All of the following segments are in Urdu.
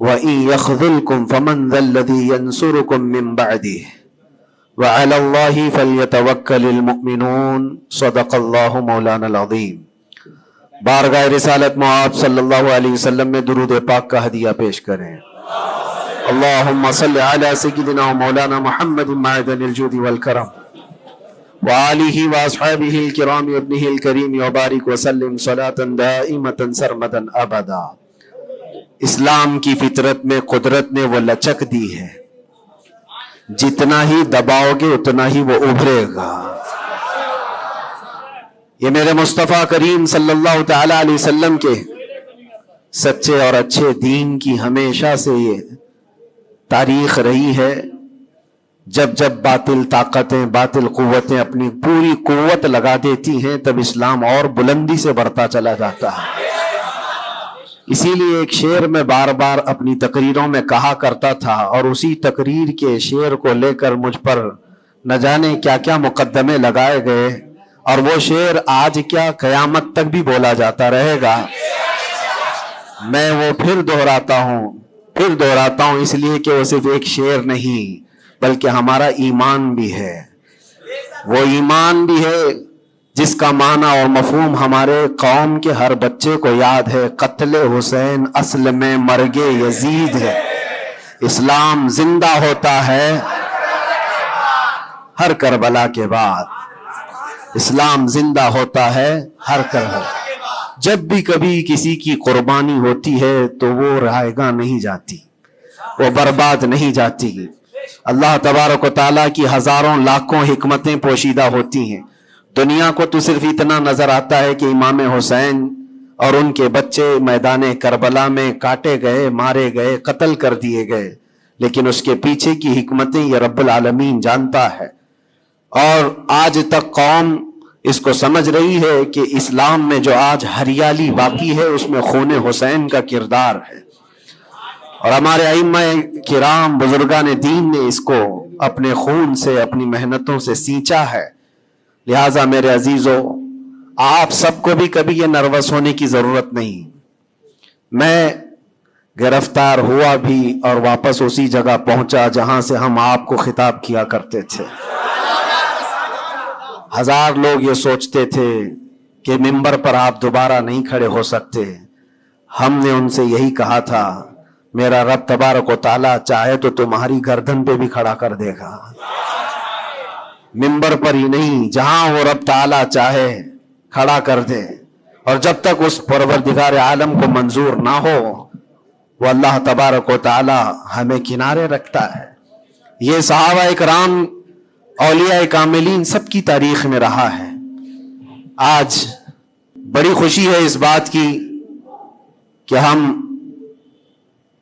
وَإِن يَخْذُلْكُمْ فَمَنْ ذَا الَّذِي يَنْصُرُكُمْ مِنْ بَعْدِهِ وَعَلَى اللَّهِ فَلْيَتَوَكَّلِ الْمُؤْمِنُونَ صدق اللہ مولانا العظیم۔ بارگاہ رسالت مآب صلی اللہ علیہ وسلم میں درود پاک کا ہدیہ پیش کریں۔ اللہم صلی علی سیدنا مولانا محمد معدن الجود والکرم وآلہ واصحابہ الکرام وابنہ الکریم وبارک وسلم صلاة دائمة سرمدا ابدا۔ اسلام کی فطرت میں قدرت نے وہ لچک دی ہے، جتنا ہی دباؤ گے اتنا ہی وہ ابھرے گا۔ یہ میرے مصطفیٰ کریم صلی اللہ تعالی علیہ وسلم کے سچے اور اچھے دین کی ہمیشہ سے یہ تاریخ رہی ہے۔ جب جب باطل طاقتیں، باطل قوتیں اپنی پوری قوت لگا دیتی ہیں، تب اسلام اور بلندی سے بڑھتا چلا جاتا ہے۔ اسی لیے ایک شعر میں بار بار اپنی تقریروں میں کہا کرتا تھا، اور اسی تقریر کے شعر کو لے کر مجھ پر نہ جانے کیا کیا مقدمے لگائے گئے، اور وہ شعر آج کیا قیامت تک بھی بولا جاتا رہے گا۔ میں وہ پھر دہراتا ہوں اس لیے کہ وہ صرف ایک شعر نہیں بلکہ ہمارا ایمان بھی ہے۔ وہ ایمان بھی ہے جس کا معنی اور مفہوم ہمارے قوم کے ہر بچے کو یاد ہے۔ قتل حسین اصل میں مرگ یزید ہے، اسلام زندہ ہوتا ہے ہر کربلا کے بعد۔ اسلام زندہ ہوتا ہے ہر کربلا۔ جب بھی کبھی کسی کی قربانی ہوتی ہے تو وہ رائے گاہ نہیں جاتی، وہ برباد نہیں جاتی۔ اللہ تبارک و تعالیٰ کی ہزاروں لاکھوں حکمتیں پوشیدہ ہوتی ہیں۔ دنیا کو تو صرف اتنا نظر آتا ہے کہ امام حسین اور ان کے بچے میدان کربلا میں کاٹے گئے، مارے گئے، قتل کر دیے گئے، لیکن اس کے پیچھے کی حکمتیں یہ رب العالمین جانتا ہے۔ اور آج تک قوم اس کو سمجھ رہی ہے کہ اسلام میں جو آج ہریالی باقی ہے اس میں خون حسین کا کردار ہے، اور ہمارے ائمہ کرام بزرگان دین نے اس کو اپنے خون سے، اپنی محنتوں سے سینچا ہے۔ لہٰذا میرے عزیزو، آپ سب کو بھی کبھی یہ نروس ہونے کی ضرورت نہیں۔ میں گرفتار ہوا بھی اور واپس اسی جگہ پہنچا جہاں سے ہم آپ کو خطاب کیا کرتے تھے۔ ہزار لوگ یہ سوچتے تھے کہ ممبر پر آپ دوبارہ نہیں کھڑے ہو سکتے۔ ہم نے ان سے یہی کہا تھا، میرا رب تبارک و تعالیٰ چاہے تو تمہاری گردن پہ بھی کھڑا کر دے گا، ممبر پر ہی نہیں، جہاں وہ رب تعالیٰ چاہے کھڑا کر دے۔ اور جب تک اس پروردگار عالم کو منظور نہ ہو، وہ اللہ تبارک و تعالیٰ ہمیں کنارے رکھتا ہے۔ یہ صحابہ اکرام، اولیاء کاملین سب کی تاریخ میں رہا ہے۔ آج بڑی خوشی ہے اس بات کی کہ ہم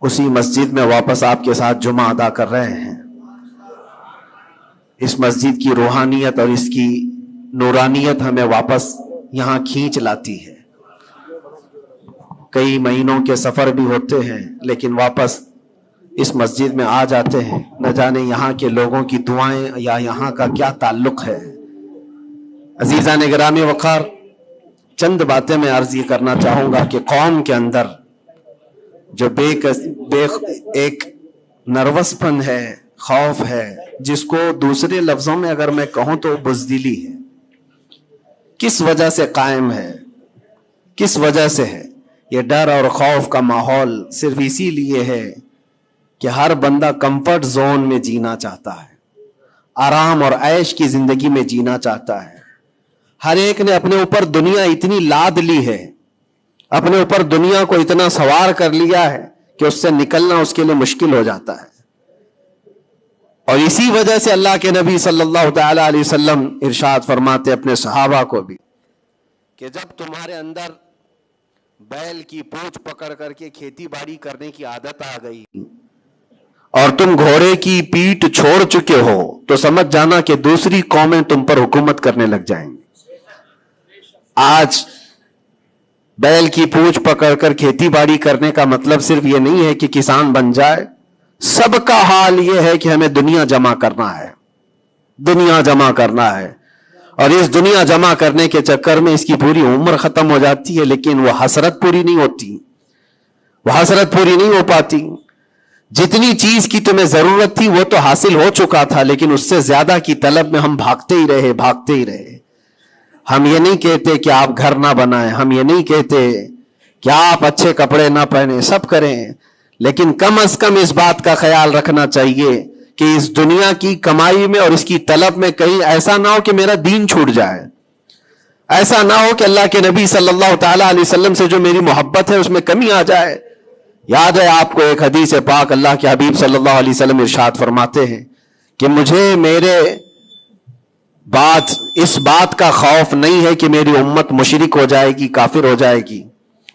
اسی مسجد میں واپس آپ کے ساتھ جمعہ ادا کر رہے ہیں۔ اس مسجد کی روحانیت اور اس کی نورانیت ہمیں واپس یہاں کھینچ لاتی ہے۔ کئی مہینوں کے سفر بھی ہوتے ہیں لیکن واپس اس مسجد میں آ جاتے ہیں۔ نہ جانے یہاں کے لوگوں کی دعائیں یا یہاں کا کیا تعلق ہے۔ عزیزان گرامی وقار، چند باتیں میں عرض یہ کرنا چاہوں گا کہ قوم کے اندر جو ایک نروس پن ہے، خوف ہے، جس کو دوسرے لفظوں میں اگر میں کہوں تو بزدلی ہے، کس وجہ سے قائم ہے، کس وجہ سے ہے؟ یہ ڈر اور خوف کا ماحول صرف اسی لیے ہے کہ ہر بندہ کمفرٹ زون میں جینا چاہتا ہے، آرام اور عیش کی زندگی میں جینا چاہتا ہے۔ ہر ایک نے اپنے اوپر دنیا اتنی لاد لی ہے، اپنے اوپر دنیا کو اتنا سوار کر لیا ہے کہ اس سے نکلنا اس کے لیے مشکل ہو جاتا ہے۔ اور اسی وجہ سے اللہ کے نبی صلی اللہ تعالی علیہ وسلم ارشاد فرماتے اپنے صحابہ کو بھی کہ جب تمہارے اندر بیل کی پونچھ پکڑ کر کے کھیتی باڑی کرنے کی عادت آ گئی اور تم گھوڑے کی پیٹھ چھوڑ چکے ہو تو سمجھ جانا کہ دوسری قومیں تم پر حکومت کرنے لگ جائیں گی۔ آج بیل کی پونچھ پکڑ کر کھیتی باڑی کرنے کا مطلب صرف یہ نہیں ہے کہ کسان بن جائے، سب کا حال یہ ہے کہ ہمیں دنیا جمع کرنا ہے، دنیا جمع کرنا ہے، اور اس دنیا جمع کرنے کے چکر میں اس کی پوری عمر ختم ہو جاتی ہے، لیکن وہ حسرت پوری نہیں ہوتی، وہ حسرت پوری نہیں ہو پاتی۔ جتنی چیز کی تمہیں ضرورت تھی وہ تو حاصل ہو چکا تھا، لیکن اس سے زیادہ کی طلب میں ہم بھاگتے ہی رہے. ہم یہ نہیں کہتے کہ آپ گھر نہ بنائیں، ہم یہ نہیں کہتے کہ آپ اچھے کپڑے نہ پہنیں، سب کریں، لیکن کم از کم اس بات کا خیال رکھنا چاہیے کہ اس دنیا کی کمائی میں اور اس کی طلب میں کہیں ایسا نہ ہو کہ میرا دین چھوٹ جائے، ایسا نہ ہو کہ اللہ کے نبی صلی اللہ تعالی علیہ وسلم سے جو میری محبت ہے اس میں کمی آ جائے. یاد ہے آپ کو ایک حدیث پاک، اللہ کے حبیب صلی اللہ علیہ وسلم ارشاد فرماتے ہیں کہ مجھے میرے اس بات کا خوف نہیں ہے کہ میری امت مشرک ہو جائے گی، کافر ہو جائے گی.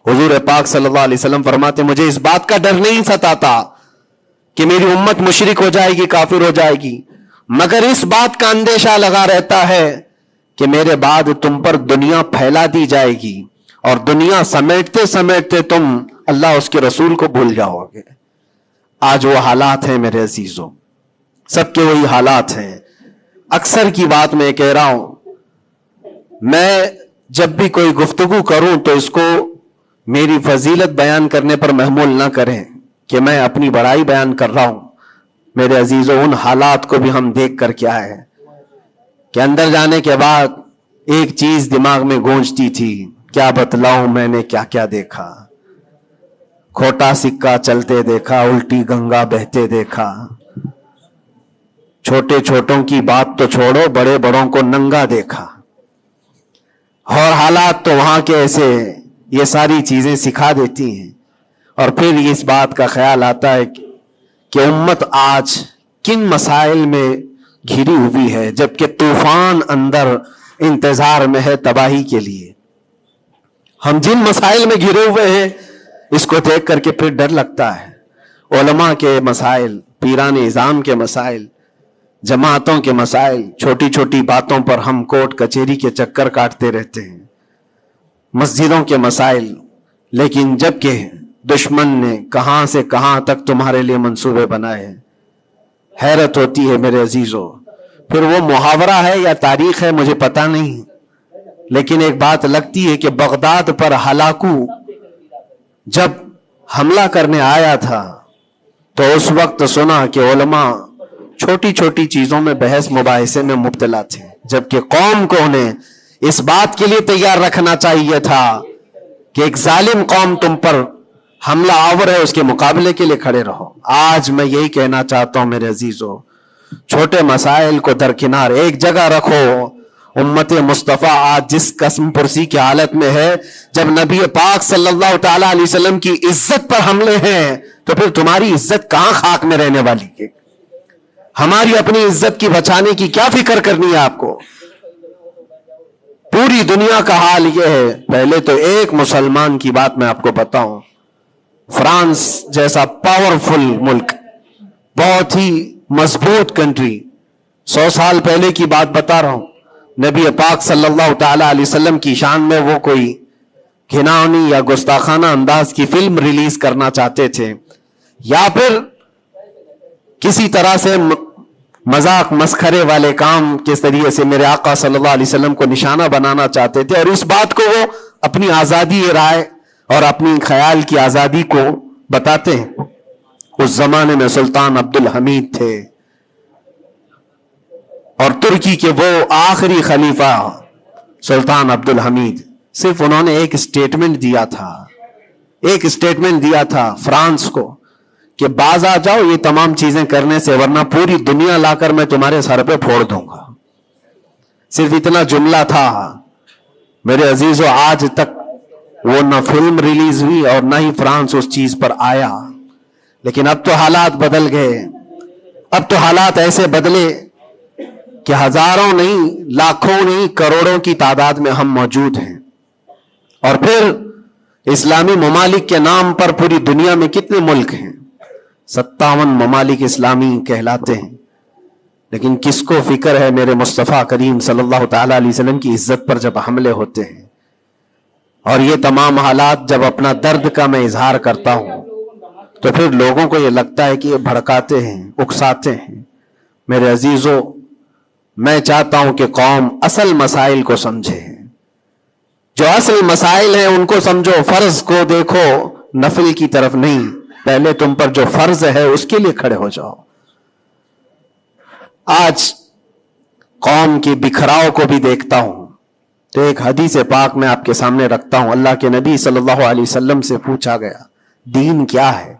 حضور پاک صلی اللہ علیہ وسلم فرماتے ہیں مجھے اس بات کا ڈر نہیں ستاتا کہ میری امت مشرک ہو جائے گی، کافر ہو جائے گی، مگر اس بات کا اندیشہ لگا رہتا ہے کہ میرے بعد تم پر دنیا پھیلا دی جائے گی اور دنیا سمیٹتے سمیٹتے تم اللہ اس کے رسول کو بھول جاؤ گے. آج وہ حالات ہیں میرے عزیزوں، سب کے وہی حالات ہیں. اکثر کی بات میں کہہ رہا ہوں، میں جب بھی کوئی گفتگو کروں تو اس کو میری فضیلت بیان کرنے پر محمول نہ کریں کہ میں اپنی بڑائی بیان کر رہا ہوں. میرے عزیزوں، ان حالات کو بھی ہم دیکھ کر کیا ہے کہ اندر جانے کے بعد ایک چیز دماغ میں گونجتی تھی، کیا بتلاؤں میں نے کیا کیا دیکھا. کھوٹا سکہ چلتے دیکھا، الٹی گنگا بہتے دیکھا. چھوٹے چھوٹوں کی بات تو چھوڑو، بڑے بڑوں کو ننگا دیکھا. اور حالات تو وہاں کے ایسے، یہ ساری چیزیں سکھا دیتی ہیں. اور پھر اس بات کا خیال آتا ہے کہ امت آج کن مسائل میں گھری ہوئی ہے، جبکہ طوفان اندر انتظار میں ہے تباہی کے لیے. ہم جن مسائل میں گھرے ہوئے ہیں اس کو دیکھ کر کے پھر ڈر لگتا ہے. علماء کے مسائل، پیران اعظام کے مسائل، جماعتوں کے مسائل، چھوٹی چھوٹی باتوں پر ہم کورٹ کچہری کے چکر کاٹتے رہتے ہیں. مسجدوں کے مسائل، لیکن جبکہ دشمن نے کہاں سے کہاں تک تمہارے لیے منصوبے بنائے ہیں. حیرت ہوتی ہے میرے عزیزوں. پھر وہ محاورہ ہے یا تاریخ ہے مجھے پتا نہیں، لیکن ایک بات لگتی ہے کہ بغداد پر ہلاکو جب حملہ کرنے آیا تھا تو اس وقت سنا کہ علماء چھوٹی چھوٹی چیزوں میں بحث مباحثے میں مبتلا تھے، جبکہ قوم کو انہیں اس بات کے لیے تیار رکھنا چاہیے تھا کہ ایک ظالم قوم تم پر حملہ آور ہے، اس کے مقابلے کے لیے کھڑے رہو. آج میں یہی کہنا چاہتا ہوں میرے عزیزوں، چھوٹے مسائل کو درکنار ایک جگہ رکھو. امت مصطفیٰ آج جس قسم پرسی کی حالت میں ہے، جب نبی پاک صلی اللہ تعالی علیہ وسلم کی عزت پر حملے ہیں تو پھر تمہاری عزت کہاں خاک میں رہنے والی ہے؟ ہماری اپنی عزت کی بچانے کی کیا فکر کرنی ہے آپ کو؟ پوری دنیا کا حال یہ ہے. پہلے تو ایک مسلمان کی بات میں آپ کو بتاؤں، فرانس جیسا پاورفل ملک، بہت ہی مضبوط کنٹری، 100 سال پہلے کی بات بتا رہا ہوں، نبی پاک صلی اللہ تعالی علیہ وسلم کی شان میں وہ کوئی گھناؤنی یا گستاخانہ انداز کی فلم ریلیز کرنا چاہتے تھے، یا پھر کسی طرح سے مذاق مسخرے والے کام کے ذریعے سے میرے آقا صلی اللہ علیہ وسلم کو نشانہ بنانا چاہتے تھے، اور اس بات کو وہ اپنی آزادی رائے اور اپنی خیال کی آزادی کو بتاتے ہیں. اس زمانے میں سلطان عبد الحمید تھے اور ترکی کے وہ آخری خلیفہ سلطان عبد الحمید. صرف انہوں نے ایک اسٹیٹمنٹ دیا تھا فرانس کو کہ باز آ جاؤ یہ تمام چیزیں کرنے سے، ورنہ پوری دنیا لا کر میں تمہارے سر پہ پھوڑ دوں گا. صرف اتنا جملہ تھا. میرے عزیزو، آج تک وہ نہ فلم ریلیز ہوئی اور نہ ہی فرانس اس چیز پر آیا. لیکن اب تو حالات بدل گئے. اب تو حالات ایسے بدلے کہ ہزاروں نہیں، لاکھوں نہیں، کروڑوں کی تعداد میں ہم موجود ہیں. اور پھر اسلامی ممالک کے نام پر پوری دنیا میں کتنے ملک ہیں؟ 57 ممالک اسلامی کہلاتے ہیں. لیکن کس کو فکر ہے میرے مصطفیٰ کریم صلی اللہ تعالی علیہ وسلم کی عزت پر جب حملے ہوتے ہیں؟ اور یہ تمام حالات جب اپنا درد کا میں اظہار کرتا ہوں تو پھر لوگوں کو یہ لگتا ہے کہ یہ بھڑکاتے ہیں، اکساتے ہیں. میرے عزیزو، میں چاہتا ہوں کہ قوم اصل مسائل کو سمجھے. جو اصل مسائل ہیں ان کو سمجھو، فرض کو دیکھو، نفل کی طرف نہیں. پہلے تم پر جو فرض ہے اس کے لیے کھڑے ہو جاؤ. آج قوم کی بکھراؤ کو بھی دیکھتا ہوں تو ایک حدیث پاک میں آپ کے سامنے رکھتا ہوں. اللہ کے نبی صلی اللہ علیہ وسلم سے پوچھا گیا دین کیا ہے؟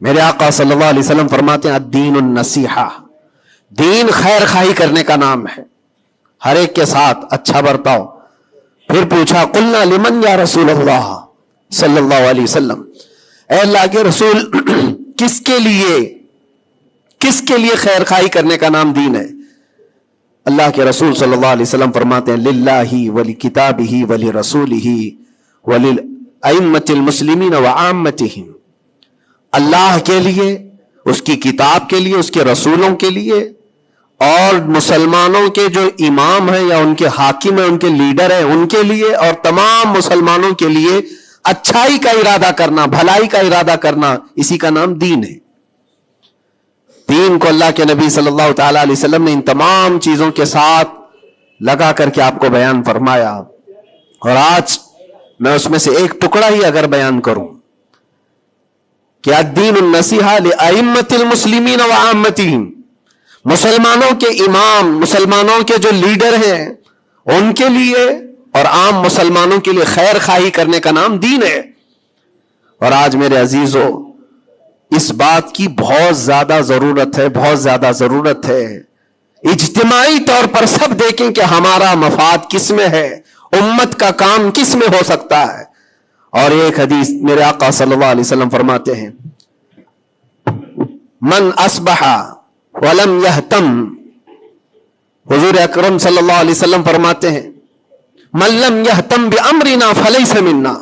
میرے آقا صلی اللہ علیہ وسلم فرماتے ہیں الدین النصیحہ، دین خیر خواہی کرنے کا نام ہے، ہر ایک کے ساتھ اچھا برتاؤ. پھر پوچھا قلنا لمن یا رسول اللہ صلی اللہ علیہ وسلم، اے اللہ کے رسول کس کے لیے خیر خواہی کرنے کا نام دین ہے؟ اللہ کے رسول صلی اللہ علیہ وسلم فرماتے ہیں للہ ولکتابہ ولرسولہ وللائمۃ المسلمین وعامتہم، اللہ کے لیے، اس کی کتاب کے لیے، اس کے رسولوں کے لیے، اور مسلمانوں کے جو امام ہیں یا ان کے حاکم ہیں، ان کے لیڈر ہیں، ان کے لیے، اور تمام مسلمانوں کے لیے اچھائی کا ارادہ کرنا، بھلائی کا ارادہ کرنا، اسی کا نام دین ہے. دین کو اللہ کے نبی صلی اللہ تعالی علیہ وسلم نے ان تمام چیزوں کے ساتھ لگا کر کے آپ کو بیان فرمایا. اور آج میں اس میں سے ایک ٹکڑا ہی اگر بیان کروں کہ الدین النصیحہ لائمۃ المسلمین وعامتہم، مسلمانوں کے امام، مسلمانوں کے جو لیڈر ہیں ان کے لیے اور عام مسلمانوں کے لیے خیر خواہی کرنے کا نام دین ہے. اور آج میرے عزیزو اس بات کی بہت زیادہ ضرورت ہے، بہت زیادہ ضرورت ہے. اجتماعی طور پر سب دیکھیں کہ ہمارا مفاد کس میں ہے، امت کا کام کس میں ہو سکتا ہے. اور ایک حدیث میرے آقا صلی اللہ علیہ وسلم فرماتے ہیں من اصبح ولم یہتم، حضور اکرم صلی اللہ علیہ وسلم فرماتے ہیں من لم یہتم بامرنا فلیس منا،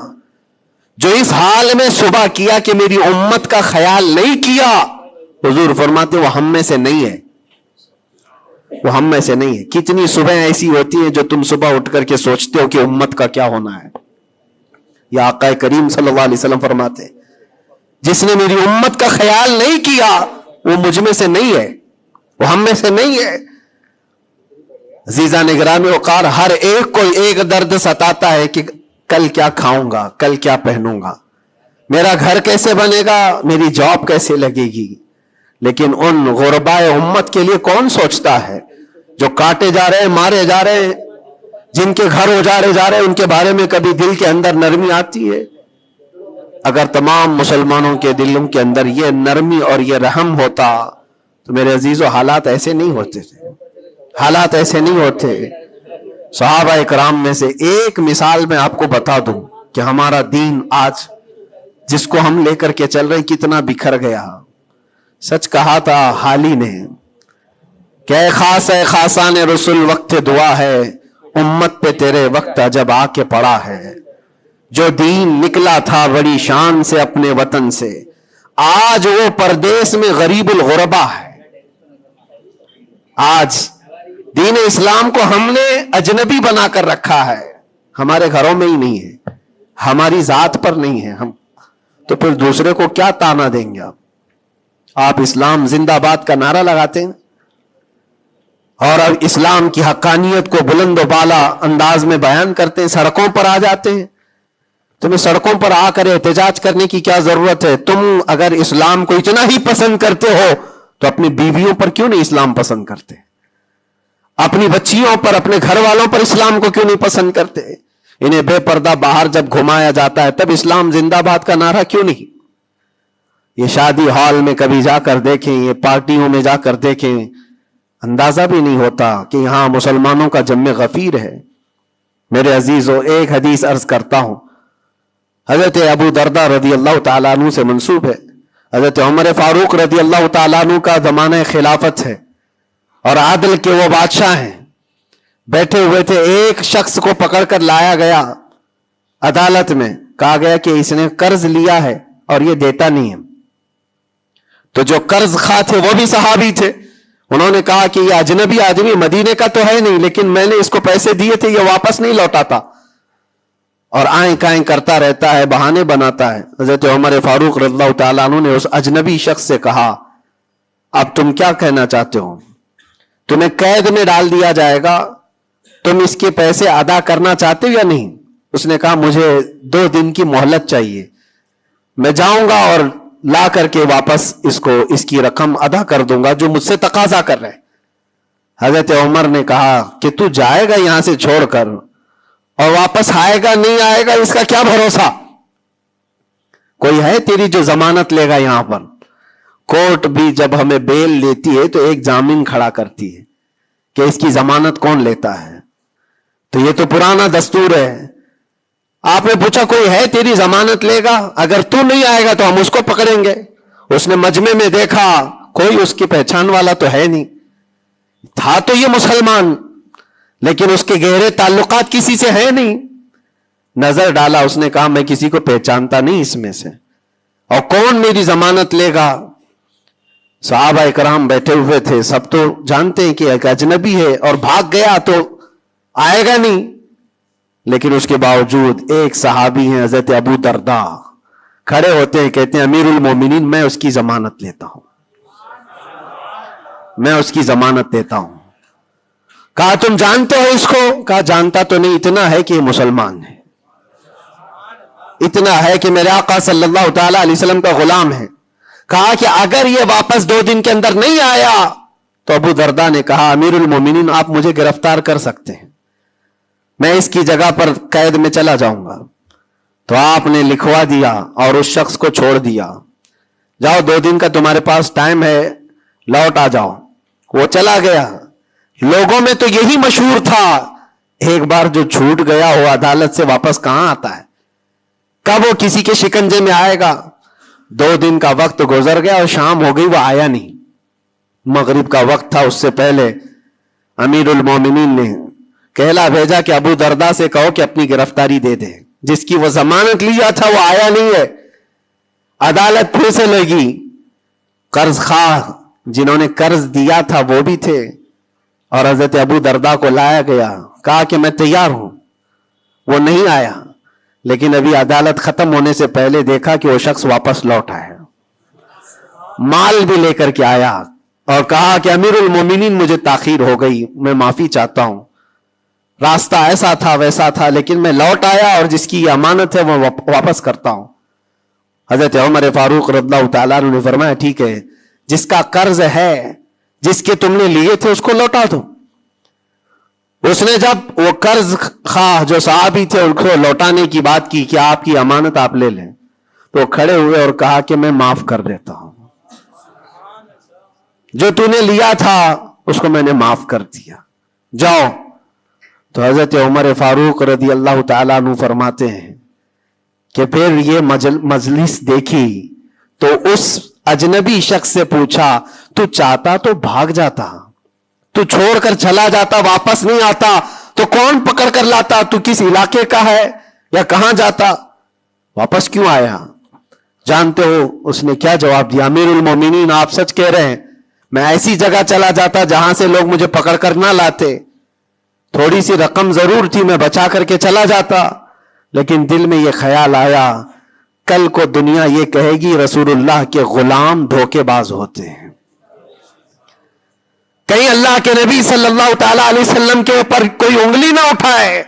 جو اس حال میں صبح کیا کہ میری امت کا خیال نہیں کیا، حضور فرماتے وہ ہم میں سے نہیں ہے، وہ ہم میں سے نہیں ہے. کتنی صبح ایسی ہوتی ہیں جو تم صبح اٹھ کر کے سوچتے ہو کہ امت کا کیا ہونا ہے. یا آقا کریم صلی اللہ علیہ وسلم فرماتے ہیں جس نے میری امت کا خیال نہیں کیا وہ مجھ میں سے نہیں ہے، وہ ہم میں سے نہیں ہے. عزیزان گرامی وقار، ہر ایک کو ایک درد ستاتا ہے کہ کل کیا کھاؤں گا، کل کیا پہنوں گا، میرا گھر کیسے بنے گا، میری جاب کیسے لگے گی. لیکن ان غرباء امت کے لیے کون سوچتا ہے جو کاٹے جا رہے ہیں، مارے جا رہے ہیں، جن کے گھر اجاڑے جا رہے ہیں، ان کے بارے میں کبھی دل کے اندر نرمی آتی ہے؟ اگر تمام مسلمانوں کے دلوں کے اندر یہ نرمی اور یہ رحم ہوتا تو میرے عزیزو حالات ایسے نہیں ہوتے تھے، حالات ایسے نہیں ہوتے. صحابہ اکرام میں سے ایک مثال میں آپ کو بتا دوں کہ ہمارا دین آج جس کو ہم لے کر کے چل رہے ہیں کتنا بکھر گیا. سچ کہا تھا حالی نے کہ اے خاص ہے خاصان رسول وقت دعا ہے، امت پہ تیرے وقت جب آ کے پڑا ہے. جو دین نکلا تھا بڑی شان سے اپنے وطن سے، آج وہ پردیس میں غریب الغربا ہے. آج دین اسلام کو ہم نے اجنبی بنا کر رکھا ہے، ہمارے گھروں میں ہی نہیں ہے، ہماری ذات پر نہیں ہے. ہم تو پھر دوسرے کو کیا تانا دیں گے؟ آپ اسلام زندہ باد کا نعرہ لگاتے ہیں اور اب اسلام کی حقانیت کو بلند و بالا انداز میں بیان کرتے ہیں، سڑکوں پر آ جاتے ہیں. تمہیں سڑکوں پر آ کر احتجاج کرنے کی کیا ضرورت ہے؟ تم اگر اسلام کو اتنا ہی پسند کرتے ہو تو اپنی بیویوں پر کیوں نہیں اسلام پسند کرتے؟ اپنی بچیوں پر، اپنے گھر والوں پر اسلام کو کیوں نہیں پسند کرتے؟ انہیں بے پردہ باہر جب گھمایا جاتا ہے تب اسلام زندہ باد کا نعرہ کیوں نہیں؟ یہ شادی ہال میں کبھی جا کر دیکھیں، یہ پارٹیوں میں جا کر دیکھیں، اندازہ بھی نہیں ہوتا کہ یہاں مسلمانوں کا جم غفیر ہے. میرے عزیزو ایک حدیث عرض کرتا ہوں، حضرت ابو دردہ رضی اللہ تعالیٰ عنہ سے منسوب ہے. حضرت عمر فاروق رضی اللہ تعالیٰ عنہ کا زمانہ خلافت ہے اور عادل کے وہ بادشاہ ہیں. بیٹھے ہوئے تھے، ایک شخص کو پکڑ کر لایا گیا عدالت میں، کہا گیا کہ اس نے قرض لیا ہے اور یہ دیتا نہیں ہے. تو جو قرض خواہ تھے وہ بھی صحابی تھے، انہوں نے کہا کہ یہ اجنبی آدمی مدینے کا تو ہے نہیں، لیکن میں نے اس کو پیسے دیے تھے، یہ واپس نہیں لوٹاتا اور آئیں کائیں کرتا رہتا ہے، بہانے بناتا ہے. حضرت عمر فاروق رضی اللہ تعالیٰ عنہ نے اس اجنبی شخص سے کہا اب تم کیا کہنا چاہتے ہو؟ تمہیں قید میں ڈال دیا جائے گا، تم اس کے پیسے ادا کرنا چاہتے ہو یا نہیں؟ اس نے کہا مجھے 2 دن کی مہلت چاہیے، میں جاؤں گا اور لا کر کے واپس اس کی رقم ادا کر دوں گا جو مجھ سے تقاضا کر رہے. حضرت عمر نے کہا کہ تو جائے گا یہاں سے چھوڑ کر اور واپس آئے گا نہیں آئے گا اس کا کیا بھروسہ؟ کوئی ہے تیری جو ضمانت لے گا؟ یہاں پر کورٹ بھی جب ہمیں بیل لیتی ہے تو ایک ضامن کھڑا کرتی ہے کہ اس کی ضمانت کون لیتا ہے. تو یہ تو پرانا دستور ہے. آپ نے پوچھا کوئی ہے تیری ضمانت لے گا؟ اگر تو نہیں آئے گا تو ہم اس کو پکڑیں گے. اس نے مجمع میں دیکھا کوئی اس کی پہچان والا تو ہے نہیں. تھا تو یہ مسلمان لیکن اس کے گہرے تعلقات کسی سے ہے نہیں. نظر ڈالا, اس نے کہا میں کسی کو پہچانتا نہیں اس میں سے, اور کون میری ضمانت لے گا؟ صحابہ اکرام بیٹھے ہوئے تھے, سب تو جانتے ہیں کہ ایک اجنبی ہے اور بھاگ گیا تو آئے گا نہیں. لیکن اس کے باوجود ایک صحابی ہیں حضرت ابو درداء, کھڑے ہوتے ہیں, کہتے ہیں امیر المومنین میں اس کی ضمانت لیتا ہوں, میں اس کی ضمانت دیتا ہوں. کہا تم جانتے ہو اس کو؟ کہا جانتا تو نہیں, اتنا ہے کہ یہ مسلمان ہے, اتنا ہے کہ میرے آقا صلی اللہ تعالی علیہ وسلم کا غلام ہے. کہا کہ اگر یہ واپس 2 دن کے اندر نہیں آیا تو ابو درداء نے کہا امیر المومنین آپ مجھے گرفتار کر سکتے ہیں, میں اس کی جگہ پر قید میں چلا جاؤں گا. تو آپ نے لکھوا دیا اور اس شخص کو چھوڑ دیا, جاؤ 2 دن کا تمہارے پاس ٹائم ہے, لوٹ آ جاؤ. وہ چلا گیا. لوگوں میں تو یہی مشہور تھا, ایک بار جو چھوٹ گیا وہ عدالت سے واپس کہاں آتا ہے, کب وہ کسی کے شکنجے میں آئے گا. 2 دن کا وقت گزر گیا اور شام ہو گئی, وہ آیا نہیں. مغرب کا وقت تھا, اس سے پہلے امیر المومنین نے کہلا بھیجا کہ ابو درداء سے کہو کہ اپنی گرفتاری دے دے. جس کی وہ ضمانت لیا تھا وہ آیا نہیں ہے. عدالت پھر سے لگی. قرض خواہ جنہوں نے قرض دیا تھا وہ بھی تھے, اور حضرت ابو درداء کو لایا گیا. کہا کہ میں تیار ہوں. وہ نہیں آیا, لیکن ابھی عدالت ختم ہونے سے پہلے دیکھا کہ وہ شخص واپس لوٹ آیا, مال بھی لے کر کے آیا, اور کہا کہ امیر المومنین مجھے تاخیر ہو گئی, میں معافی چاہتا ہوں, راستہ ایسا تھا ویسا تھا, لیکن میں لوٹ آیا اور جس کی یہ امانت ہے وہ واپس کرتا ہوں. حضرت عمر فاروق رضی اللہ تعالیٰ عنہ نے فرمایا ٹھیک ہے, جس کا قرض ہے, جس کے تم نے لیے تھے اس کو لوٹا دو. اس نے جب وہ قرض خواہ جو صحابی تھے ان کو لوٹانے کی بات کی کہ آپ کی امانت آپ لے لیں, تو کھڑے ہوئے اور کہا کہ میں معاف کر دیتا ہوں, جو تو نے لیا تھا اس کو میں نے معاف کر دیا, جاؤ. تو حضرت عمر فاروق رضی اللہ تعالیٰ عنہ فرماتے ہیں کہ پھر یہ مجلس دیکھی تو اس اجنبی شخص سے پوچھا تو چاہتا تو بھاگ جاتا, تو چھوڑ کر چلا جاتا, واپس نہیں آتا تو کون پکڑ کر لاتا, تو کس علاقے کا ہے یا کہاں جاتا, واپس کیوں آیا؟ جانتے ہو اس نے کیا جواب دیا؟ امیر المومنین آپ سچ کہہ رہے ہیں, میں ایسی جگہ چلا جاتا جہاں سے لوگ مجھے پکڑ کر نہ لاتے, تھوڑی سی رقم ضرور تھی, میں بچا کر کے چلا جاتا, لیکن دل میں یہ خیال آیا کل کو دنیا یہ کہے گی رسول اللہ کے غلام دھوکے باز ہوتے ہیں, کہیں اللہ کے نبی صلی اللہ تعالی علیہ وسلم کے اوپر کوئی انگلی نہ اٹھائے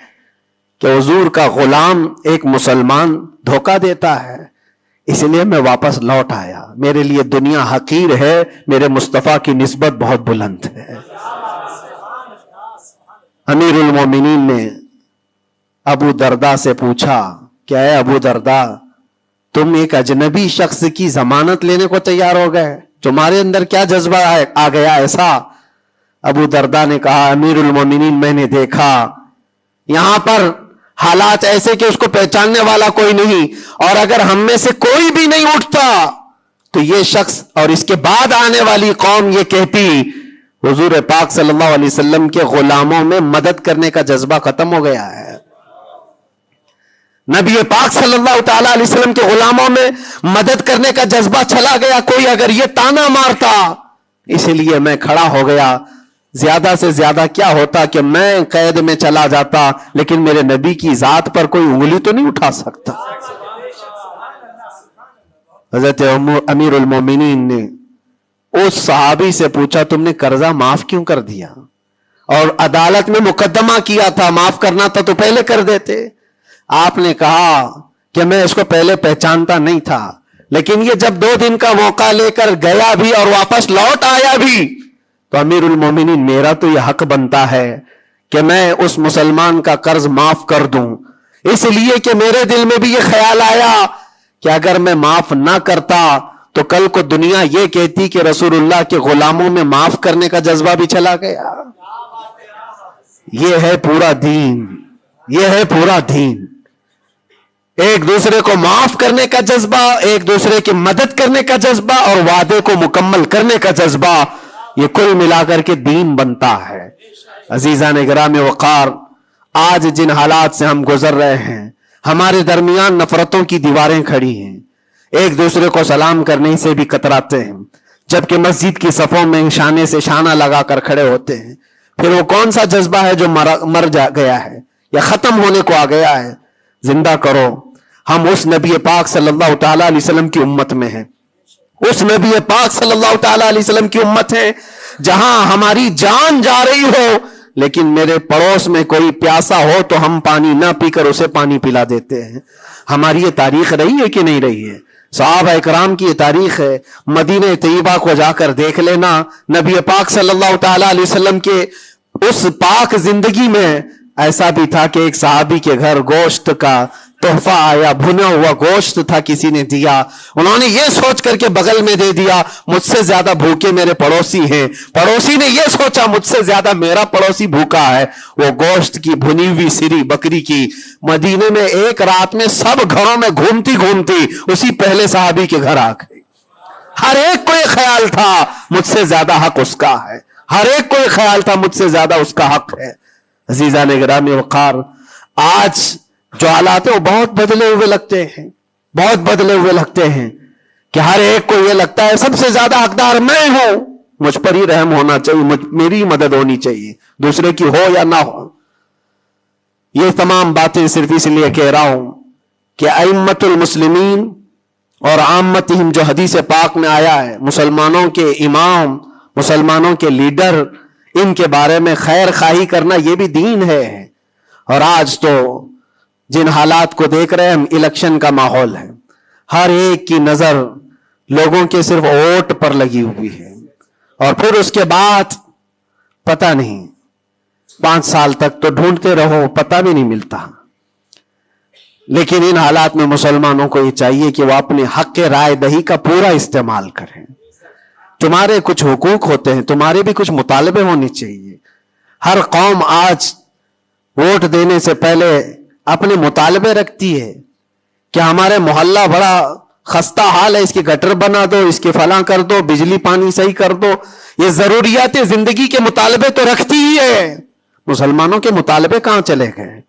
کہ حضور کا غلام ایک مسلمان دھوکہ دیتا ہے. اس لیے میں واپس لوٹ آیا, میرے لیے دنیا حقیر ہے, میرے مصطفیٰ کی نسبت بہت بلند ہے. امیر المومنین نے ابو درداء سے پوچھا کہ اے ابو درداء, تم ایک اجنبی شخص کی ضمانت لینے کو تیار ہو گئے, تمہارے اندر کیا جذبہ آ گیا ایسا؟ ابو درداء نے کہا امیر المومنین میں نے دیکھا یہاں پر حالات ایسے کہ اس کو پہچاننے والا کوئی نہیں, اور اگر ہم میں سے کوئی بھی نہیں اٹھتا تو یہ شخص اور اس کے بعد آنے والی قوم یہ کہتی حضور پاک صلی اللہ علیہ وسلم کے غلاموں میں مدد کرنے کا جذبہ ختم ہو گیا ہے, نبی پاک صلی اللہ تعالی علیہ وسلم کے غلاموں میں مدد کرنے کا جذبہ چلا گیا. کوئی اگر یہ تانا مارتا, اسی لیے میں کھڑا ہو گیا. زیادہ سے زیادہ کیا ہوتا کہ میں قید میں چلا جاتا, لیکن میرے نبی کی ذات پر کوئی انگلی تو نہیں اٹھا سکتا. حضرت امیر المومنین نے اس صحابی سے پوچھا تم نے قرضہ معاف کیوں کر دیا؟ اور عدالت میں مقدمہ کیا تھا, معاف کرنا تھا تو پہلے کر دیتے. آپ نے کہا کہ میں اس کو پہلے پہچانتا نہیں تھا, لیکن یہ جب 2 دن کا موقع لے کر گیا بھی اور واپس لوٹ آیا بھی تو امیر المومنین میرا تو یہ حق بنتا ہے کہ میں اس مسلمان کا قرض معاف کر دوں، اس لیے کہ میرے دل میں بھی یہ خیال آیا کہ اگر میں معاف نہ کرتا تو کل کو دنیا یہ کہتی کہ رسول اللہ کے غلاموں میں معاف کرنے کا جذبہ بھی چلا گیا۔ یہ ہے پورا دین، یہ ہے پورا دین، ایک دوسرے کو معاف کرنے کا جذبہ، ایک دوسرے کی مدد کرنے کا جذبہ اور وعدے کو مکمل کرنے کا جذبہ، یہ کل ملا کر کے دین بنتا ہے۔ عزیزان گرامی وقار، آج جن حالات سے ہم گزر رہے ہیں، ہمارے درمیان نفرتوں کی دیواریں کھڑی ہیں، ایک دوسرے کو سلام کرنے سے بھی کتراتے ہیں، جبکہ مسجد کی صفوں میں شانے سے شانہ لگا کر کھڑے ہوتے ہیں۔ پھر وہ کون سا جذبہ ہے جو مر گیا ہے یا ختم ہونے کو آ گیا ہے؟ زندہ کرو۔ ہم اس نبی پاک صلی اللہ تعالی علیہ وسلم کی امت میں ہیں، اس نبی پاک صلی اللہ تعالی علیہ وسلم کی امت ہے جہاں ہماری جان جا رہی ہو لیکن میرے پڑوس میں کوئی پیاسا ہو تو ہم پانی نہ پی کر اسے پانی پلا دیتے ہیں۔ ہماری یہ تاریخ رہی ہے کہ نہیں رہی ہے؟ صحابہ اکرام کی یہ تاریخ ہے۔ مدینہ طیبہ کو جا کر دیکھ لینا، نبی پاک صلی اللہ تعالی علیہ وسلم کے اس پاک زندگی میں ایسا بھی تھا کہ ایک صحابی کے گھر گوشت کا تحفہ آیا، بھنا ہوا گوشت تھا، کسی نے دیا، انہوں نے یہ سوچ کر کے بغل میں دے دیا مجھ سے زیادہ بھوکے میرے پڑوسی ہیں، پڑوسی نے یہ سوچا مجھ سے زیادہ میرا پڑوسی بھوکا ہے، وہ گوشت کی بھنی ہوئی سری بکری کی مدینے میں ایک رات میں سب گھروں میں گھومتی گھومتی اسی پہلے صحابی کے گھر آ گئی۔ ہر ایک کو یہ خیال تھا مجھ سے زیادہ حق اس کا ہے، ہر ایک کو یہ خیال تھا مجھ سے زیادہ اس کا حق ہے۔ عزیزان گرامی وقار، آج جو حالات ہیں وہ بہت بدلے ہوئے لگتے ہیں، بہت بدلے ہوئے لگتے ہیں کہ ہر ایک کو یہ لگتا ہے سب سے زیادہ حقدار میں ہوں، مجھ پر ہی رحم ہونا چاہیے، میری مدد ہونی چاہیے، دوسرے کی ہو یا نہ ہو۔ یہ تمام باتیں صرف اس لیے کہہ رہا ہوں کہ ائمۃ المسلمین اور عامتہم جو حدیث پاک میں آیا ہے، مسلمانوں کے امام، مسلمانوں کے لیڈر، ان کے بارے میں خیر خواہی کرنا یہ بھی دین ہے۔ اور آج تو جن حالات کو دیکھ رہے ہیں ہم، الیکشن کا ماحول ہے، ہر ایک کی نظر لوگوں کے صرف ووٹ پر لگی ہوئی ہے، اور پھر اس کے بعد پتہ نہیں 5 سال تک تو ڈھونڈتے رہو، پتہ بھی نہیں ملتا۔ لیکن ان حالات میں مسلمانوں کو یہ چاہیے کہ وہ اپنے حق رائے دہی کا پورا استعمال کریں۔ تمہارے کچھ حقوق ہوتے ہیں، تمہارے بھی کچھ مطالبے ہونے چاہیے۔ ہر قوم آج ووٹ دینے سے پہلے اپنے مطالبے رکھتی ہے کہ ہمارے محلہ بڑا خستہ حال ہے، اس کی گٹر بنا دو، اس کے فلاں کر دو، بجلی پانی صحیح کر دو۔ یہ ضروریات زندگی کے مطالبے تو رکھتی ہی ہے، مسلمانوں کے مطالبے کہاں چلے گئے؟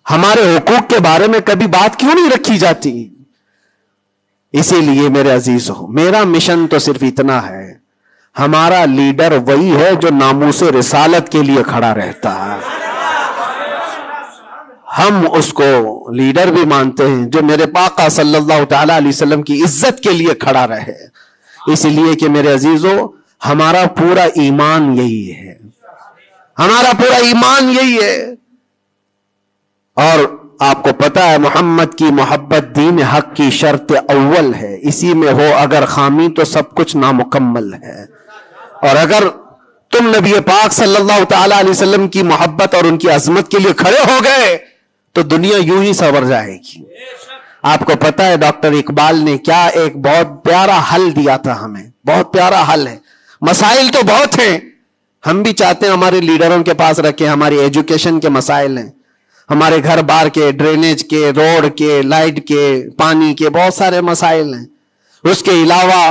ہمارے حقوق کے بارے میں کبھی بات کیوں نہیں رکھی جاتی؟ اسی لیے میرے عزیزو، میرا مشن تو صرف اتنا ہے، ہمارا لیڈر وہی ہے جو ناموس رسالت کے لیے کھڑا رہتا ہے۔ ہم اس کو لیڈر بھی مانتے ہیں جو میرے آقا صلی اللہ تعالی علیہ وسلم کی عزت کے لیے کھڑا رہے، اس لیے کہ میرے عزیزو ہمارا پورا ایمان یہی ہے، ہمارا پورا ایمان یہی ہے۔ اور آپ کو پتا ہے محمد کی محبت دین حق کی شرط اول ہے، اسی میں ہو اگر خامی تو سب کچھ نامکمل ہے۔ اور اگر تم نبی پاک صلی اللہ تعالی علیہ وسلم کی محبت اور ان کی عظمت کے لیے کھڑے ہو گئے تو دنیا یوں ہی سنور جائے گی۔ آپ کو پتا ہے ڈاکٹر اقبال نے کیا ایک بہت پیارا حل دیا تھا ہمیں، بہت پیارا حل ہے۔ مسائل تو بہت ہیں، ہم بھی چاہتے ہیں ہمارے لیڈروں کے پاس رکھیں، ہماری ایجوکیشن کے مسائل ہیں، ہمارے گھر بار کے، ڈرینیج کے، روڈ کے، لائٹ کے، پانی کے، بہت سارے مسائل ہیں۔ اس کے علاوہ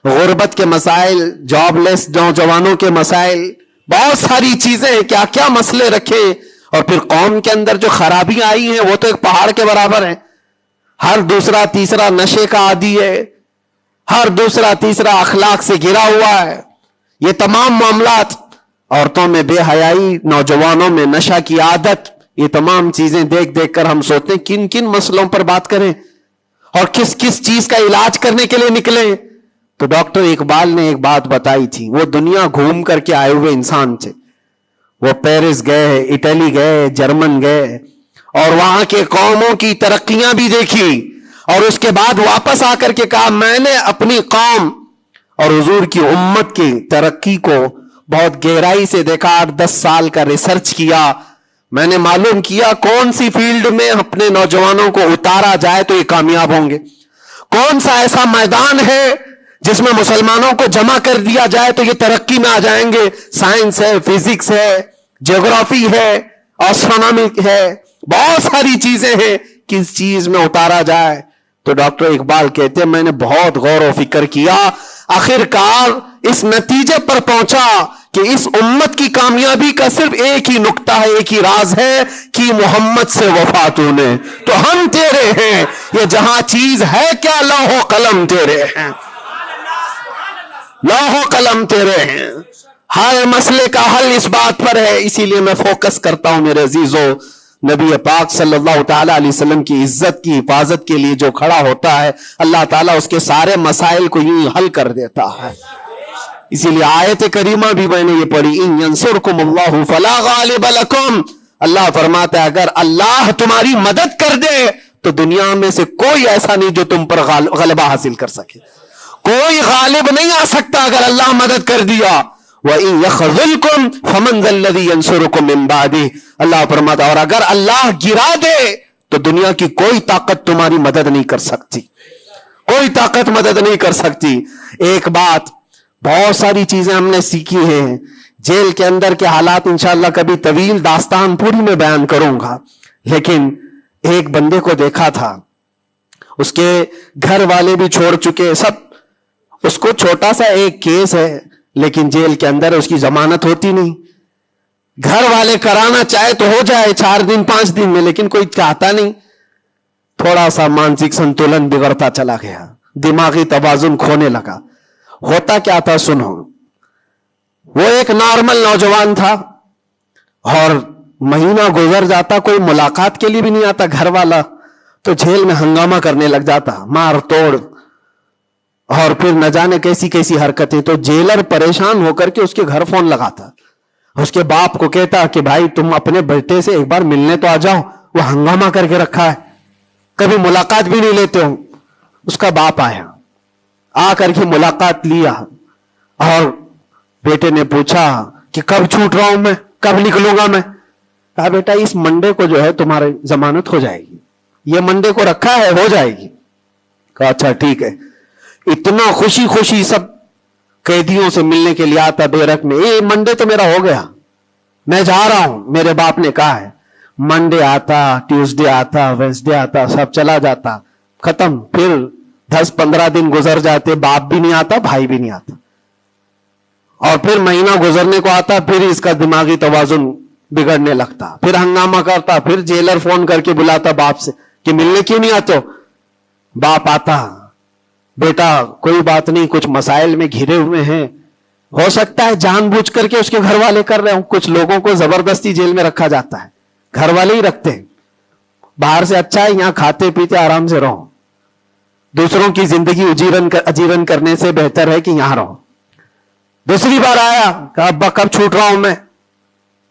غربت کے مسائل، جاب لیس نوجوانوں کے مسائل، بہت ساری چیزیں ہیں، کیا کیا مسئلے رکھے۔ اور پھر قوم کے اندر جو خرابیاں آئی ہیں وہ تو ایک پہاڑ کے برابر ہیں، ہر دوسرا تیسرا نشے کا عادی ہے، ہر دوسرا تیسرا اخلاق سے گرا ہوا ہے۔ یہ تمام معاملات، عورتوں میں بے حیائی، نوجوانوں میں نشہ کی عادت، یہ تمام چیزیں دیکھ دیکھ کر ہم سوچتے ہیں کن کن مسئلوں پر بات کریں اور کس کس چیز کا علاج کرنے کے لیے نکلیں۔ تو ڈاکٹر اقبال نے ایک بات بتائی تھی، وہ دنیا گھوم کر کے آئے ہوئے انسان تھے، وہ پیرس گئے، اٹلی گئے، جرمن گئے، اور وہاں کے قوموں کی ترقیاں بھی دیکھی اور اس کے بعد واپس آ کر کے کہا میں نے اپنی قوم اور حضور کی امت کی ترقی کو بہت گہرائی سے دیکھا، 8-10 سال کا ریسرچ کیا، میں نے معلوم کیا کون سی فیلڈ میں اپنے نوجوانوں کو اتارا جائے تو یہ کامیاب ہوں گے، کون سا ایسا میدان ہے جس میں مسلمانوں کو جمع کر دیا جائے تو یہ ترقی میں آ جائیں گے۔ سائنس ہے، فزکس ہے، جغرافی ہے، اسٹرونومی ہے، بہت ساری چیزیں ہیں، کس چیز میں اتارا جائے؟ تو ڈاکٹر اقبال کہتے ہیں میں نے بہت غور و فکر کیا، آخر کار اس نتیجے پر پہنچا کہ اس امت کی کامیابی کا صرف ایک ہی نقطہ ہے، ایک ہی راز ہے کہ محمد سے وفا تو نے، تو ہم تیرے ہیں، یہ جہاں چیز ہے کیا لوح و قلم تیرے ہیں، لوح و قلم تیرے ہیں، ہر مسئلے کا حل اس بات پر ہے۔ اسی لیے میں فوکس کرتا ہوں میرے عزیزو، نبی پاک صلی اللہ تعالی علیہ وسلم کی عزت کی حفاظت کے لیے جو کھڑا ہوتا ہے اللہ تعالیٰ اس کے سارے مسائل کو یوں حل کر دیتا ہے۔ اسی لیے آیت کریمہ بھی میں نے یہ پڑھی، ان ینصرکم اللہ فلا غالب لکم، اللہ فرماتا ہے اگر اللہ تمہاری مدد کر دے تو دنیا میں سے کوئی ایسا نہیں جو تم پر غلبہ حاصل کر سکے، کوئی غالب نہیں آ سکتا اگر اللہ مدد کر دیا۔ وَإِن يَخْذُلْكُمْ فَمَنْ ذَا الَّذِي يَنْصُرُكُمْ مِنْ بَعْدِهِ، اللہ فرماتا اور اگر اللہ گرا دے تو دنیا کی کوئی طاقت تمہاری مدد نہیں کر سکتی، کوئی طاقت مدد نہیں کر سکتی۔ ایک بات، بہت ساری چیزیں ہم نے سیکھی ہیں، جیل کے اندر کے حالات انشاءاللہ کبھی طویل داستان پوری میں بیان کروں گا، لیکن ایک بندے کو دیکھا تھا، اس کے گھر والے بھی چھوڑ چکے سب، اس کو چھوٹا سا ایک کیس ہے لیکن جیل کے اندر اس کی ضمانت ہوتی نہیں، گھر والے کرانا چاہے تو ہو جائے 4 دن 5 دن میں، لیکن کوئی چاہتا نہیں، تھوڑا سا مانسک سنتولن بگڑتا چلا گیا، دماغی توازن کھونے لگا۔ ہوتا کیا تھا سنو، وہ ایک نارمل نوجوان تھا اور مہینہ گزر جاتا کوئی ملاقات کے لیے بھی نہیں آتا گھر والا، تو جیل میں ہنگامہ کرنے لگ جاتا، مار توڑ اور پھر نہ جانے کیسی کیسی حرکتیں، تو جیلر پریشان ہو کر کے اس کے گھر فون لگاتا، اس کے باپ کو کہتا کہ بھائی تم اپنے بیٹے سے ایک بار ملنے تو آ جاؤ، وہ ہنگامہ کر کے رکھا ہے، کبھی ملاقات بھی نہیں لیتے ہو۔ اس کا باپ آیا، آ کر کے ملاقات لیا اور بیٹے نے پوچھا کہ کب چھوٹ رہا ہوں میں، کب نکلوں گا میں؟ کہا بیٹا اس منڈے کو جو ہے تمہاری ضمانت ہو جائے گی، یہ منڈے کو رکھا ہے، ہو جائے گی۔ کہا اچھا ٹھیک ہے۔ اتنا خوشی خوشی سب قیدیوں سے ملنے کے لیے آتا بیرک میں، اے منڈے تو میرا ہو گیا، میں جا رہا ہوں، میرے باپ نے کہا ہے۔ منڈے آتا، ٹیوزڈے آتا، وینسڈے آتا، سب چلا جاتا، ختم۔ پھر 10-15 دن گزر جاتے، باپ بھی نہیں آتا، بھائی بھی نہیں آتا، اور پھر مہینہ گزرنے کو آتا، پھر اس کا دماغی توازن بگڑنے لگتا، پھر ہنگامہ کرتا، پھر جیلر فون کر کے بلاتا باپ سے کہ ملنے کیوں نہیں آتے ہو؟ باپ آتا، بیٹا کوئی بات نہیں، کچھ مسائل میں گھرے ہوئے ہیں، ہو سکتا ہے جان بوجھ کر کے اس کے گھر والے کر رہے ہوں، کچھ لوگوں کو زبردستی جیل میں رکھا جاتا ہے، گھر والے ہی رکھتے ہیں، باہر سے اچھا ہے یہاں کھاتے پیتے آرام سے رہو، دوسروں کی زندگی اجیرن کرنے سے بہتر ہے کہ یہاں رہو۔ دوسری بار آیا، کہا ابا کب چھوٹ رہا ہوں میں؟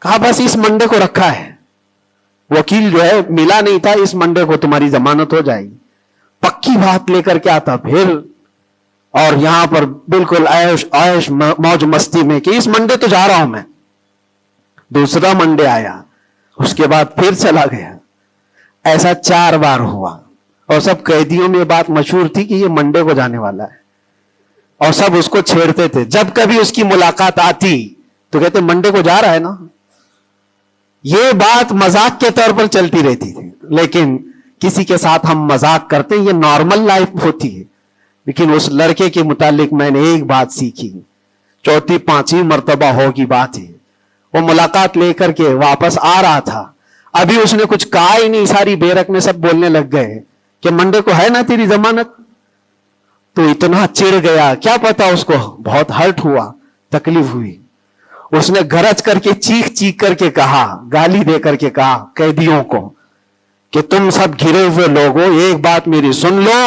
کہا بس اس منڈے کو رکھا ہے، وکیل جو ہے ملا نہیں تھا، اس منڈے کو تمہاری ضمانت ہو جائے گی۔ پکی بات لے کر کے آتا پھر، اور یہاں پر بالکل عیش موج مستی میں کہ اس منڈے تو جا رہا ہوں میں۔ دوسرا منڈے آیا، اس کے بعد پھر چلا گیا، ایسا 4 بار ہوا، اور سب قیدیوں میں یہ بات مشہور تھی کہ یہ منڈے کو جانے والا ہے، اور سب اس کو چھیڑتے تھے، جب کبھی اس کی ملاقات آتی تو کہتے منڈے کو جا رہا ہے نا۔ یہ بات مذاق کے طور پر چلتی رہتی تھی، لیکن کسی کے ساتھ ہم مذاق کرتے ہیں، یہ نارمل لائف ہوتی ہے، لیکن اس لڑکے کے متعلق میں نے ایک بات سیکھی، 4-5 مرتبہ ہوگی بات ہے، وہ ملاقات لے کر کے واپس آ رہا تھا، ابھی اس نے کچھ کہا ہی نہیں، ساری بیرک میں سب بولنے لگ گئے کہ منڈے کو ہے نا تیری ضمانت، تو اتنا چڑ گیا، کیا پتا اس کو بہت ہرٹ ہوا، تکلیف ہوئی، اس نے گرج کر کے چیخ کر کے کہا، گالی دے کر کے کہا قیدیوں کو کہ تم سب گھرے ہوئے لوگوں ایک بات میری سن لو،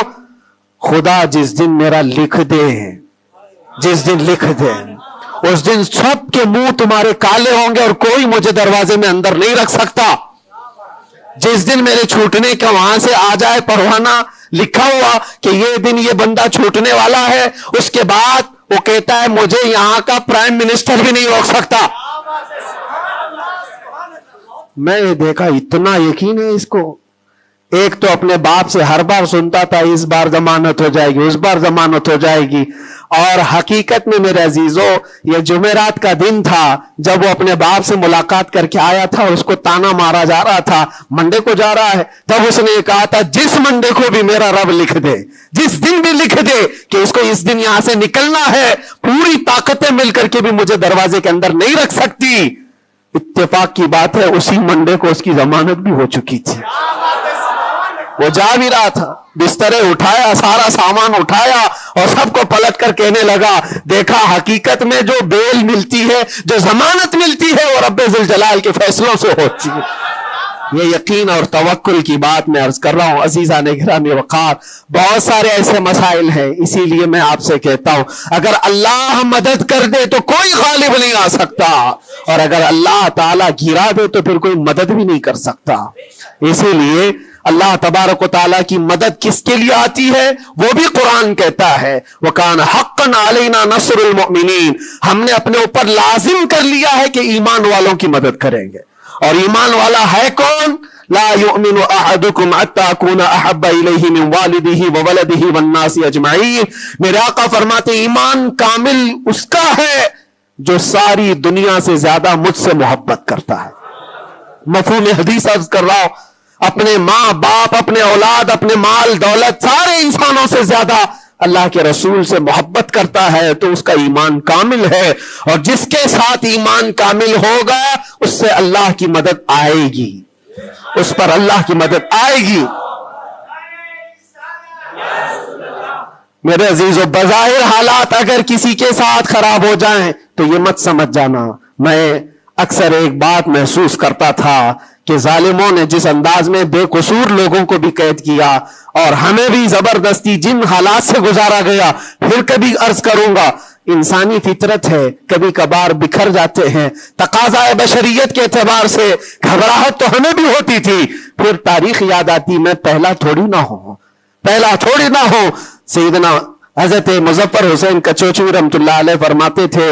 خدا جس دن میرا لکھ دے، جس دن لکھ دے، اس دن سب کے منہ تمہارے کالے ہوں گے اور کوئی مجھے دروازے میں اندر نہیں رکھ سکتا۔ جس دن میرے چھوٹنے کا وہاں سے آ جائے پروانہ، لکھا ہوا کہ یہ دن یہ بندہ چھوٹنے والا ہے. اس کے بعد وہ کہتا ہے مجھے یہاں کا پرائم منسٹر بھی نہیں روک سکتا. میں نے دیکھا اتنا یقین ہے اس کو. ایک تو اپنے باپ سے ہر بار سنتا تھا اس بار ضمانت ہو جائے گی, اس بار ضمانت ہو جائے گی, اور حقیقت میں میرے عزیزوں یہ جمعرات کا دن تھا جب وہ اپنے باپ سے ملاقات کر کے آیا تھا اور اس کو تانا مارا جا رہا تھا منڈے کو جا رہا ہے. تب اس نے کہا تھا جس منڈے کو بھی میرا رب لکھ دے, جس دن بھی لکھ دے کہ اس کو اس دن یہاں سے نکلنا ہے, پوری طاقتیں مل کر کے بھی مجھے دروازے کے اندر نہیں رکھ سکتی. اتفاق کی بات ہے اسی منڈے کو اس کی ضمانت بھی ہو چکی تھی. وہ جا بھی رہا تھا, بسترے اٹھایا, سارا سامان اٹھایا اور سب کو پلٹ کر کہنے لگا دیکھا حقیقت میں جو بیل ملتی ہے, جو ضمانت ملتی ہے وہ رب ذوالجلال کے فیصلوں سے ہوتی ہے. یہ یقین اور توکل کی بات میں عرض کر رہا ہوں. عزیزان گرامی وقار, بہت سارے ایسے مسائل ہیں, اسی لیے میں آپ سے کہتا ہوں اگر اللہ مدد کر دے تو کوئی غالب نہیں آ سکتا, اور اگر اللہ تعالیٰ گرا دے تو پھر کوئی مدد بھی نہیں کر سکتا. اسی لیے اللہ تبارک و تعالیٰ کی مدد کس کے لیے آتی ہے وہ بھی قرآن کہتا ہے وَكَانَ حَقًّا عَلَيْنَا نَصْرُ الْمُؤْمِنِينَ. ہم نے اپنے اوپر لازم کر لیا ہے کہ ایمان والوں کی مدد کریں گے. اور ایمان والا ہے کون؟ لا يؤمن احدكم حتى اكون احب اليه من والده وولده والناس اجمعين. میرے آقا فرماتے ایمان کامل اس کا ہے جو ساری دنیا سے زیادہ مجھ سے محبت کرتا ہے. مفہوم حدیث عرض کر رہا ہوں, اپنے ماں باپ, اپنے اولاد, اپنے مال دولت, سارے انسانوں سے زیادہ اللہ کے رسول سے محبت کرتا ہے تو اس کا ایمان کامل ہے. اور جس کے ساتھ ایمان کامل ہوگا اس سے اللہ کی مدد آئے گی, اس پر اللہ کی مدد آئے گی. میرے عزیزو, بظاہر حالات اگر کسی کے ساتھ خراب ہو جائیں تو یہ مت سمجھ جانا. میں اکثر ایک بات محسوس کرتا تھا کہ ظالموں نے جس انداز میں بے قصور لوگوں کو بھی قید کیا اور ہمیں بھی زبردستی جن حالات سے گزارا گیا, پھر کبھی عرض کروں گا انسانی فطرت ہے, کبھی کبھار بکھر جاتے ہیں. تقاضا بشریت کے اعتبار سے گھبراہٹ تو ہمیں بھی ہوتی تھی, پھر تاریخ یاد آتی میں پہلا تھوڑی نہ ہوں. سیدنا حضرت مظفر حسین کچوچوی رحمت اللہ علیہ فرماتے تھے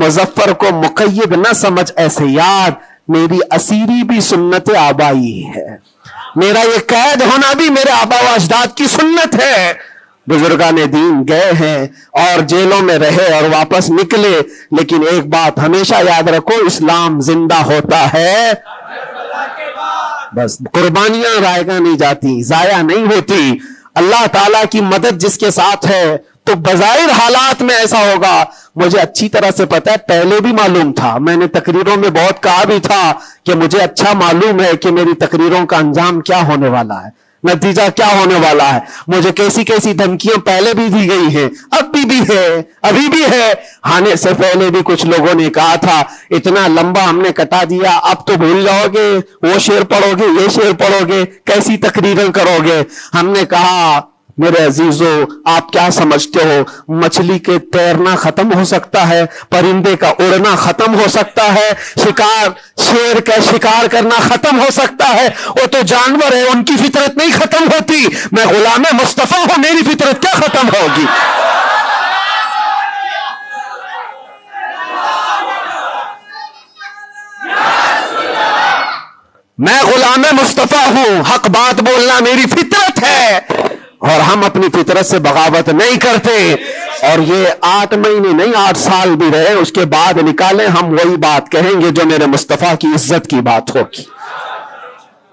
مظفر کو مقید نہ سمجھ ایسے یاد, میری اسیری بھی سنت آبائی ہے, میرا یہ قید ہونا بھی میرے آبا و اجداد کی سنت ہے. بزرگان دین گئے ہیں اور جیلوں میں رہے اور واپس نکلے, لیکن ایک بات ہمیشہ یاد رکھو, اسلام زندہ ہوتا ہے, بس قربانیاں رائگاں نہیں جاتی, ضائع نہیں ہوتی. اللہ تعالیٰ کی مدد جس کے ساتھ ہے تو بظاہر حالات میں ایسا ہوگا. مجھے اچھی طرح سے پتا ہے, پہلے بھی معلوم تھا, میں نے تقریروں میں بہت کہا بھی تھا کہ مجھے اچھا معلوم ہے کہ میری تقریروں کا انجام کیا ہونے والا ہے, نتیجہ کیا ہونے والا ہے. مجھے کیسی کیسی دھمکیاں پہلے بھی دی گئی ہیں, ابھی بھی ہے. آنے سے پہلے بھی کچھ لوگوں نے کہا تھا اتنا لمبا ہم نے کٹا دیا, اب تو بھول جاؤ گے, وہ شعر پڑھو گے, یہ شعر پڑھو گے, کیسی تقریریں کرو گے. ہم نے کہا میرے عزیزو آپ کیا سمجھتے ہو, مچھلی کے تیرنا ختم ہو سکتا ہے, پرندے کا اڑنا ختم ہو سکتا ہے, شیر کا شکار کرنا ختم ہو سکتا ہے, وہ تو جانور ہے, ان کی فطرت نہیں ختم ہوتی. میں غلام مصطفیٰ ہوں, میری فطرت کیا ختم ہوگی. میں غلام مصطفیٰ ہوں, حق بات بولنا میری فطرت ہے, اور ہم اپنی فطرت سے بغاوت نہیں کرتے. اور یہ 8 مہینے نہیں 8 سال بھی رہے, اس کے بعد نکالیں ہم وہی بات کہیں گے جو میرے مصطفیٰ کی عزت کی بات ہوگی.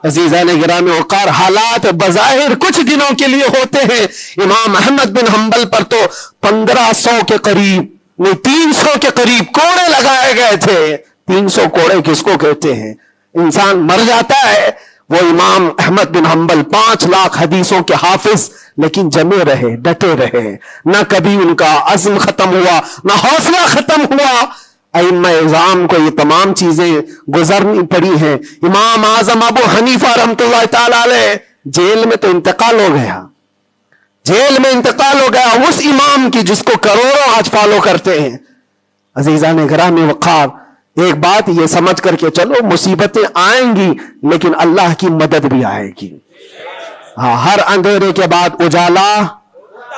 عزیزان گرامی وقار, حالات بظاہر کچھ دنوں کے لیے ہوتے ہیں. امام احمد بن حنبل پر تو 1500 کے قریب نہیں 300 کے قریب کوڑے لگائے گئے تھے. 300 کوڑے کس کو کہتے ہیں, انسان مر جاتا ہے. وہ امام احمد بن حنبل 5 لاکھ حدیثوں کے حافظ, لیکن جمے رہے, ڈٹے رہے, نہ کبھی ان کا عزم ختم ہوا, نہ حوصلہ ختم ہوا. ائمہ اعظام کو یہ تمام چیزیں گزرنی پڑی ہیں. امام اعظم ابو حنیفہ رحمۃ اللہ تعالی علیہ جیل میں تو انتقال ہو گیا, اس امام کی جس کو کروڑوں آج فالو کرتے ہیں. عزیزان گرامی وقار, ایک بات یہ سمجھ کر کے چلو, مصیبتیں آئیں گی لیکن اللہ کی مدد بھی آئے گی. ہاں، ہر اندھیرے کے بعد اجالا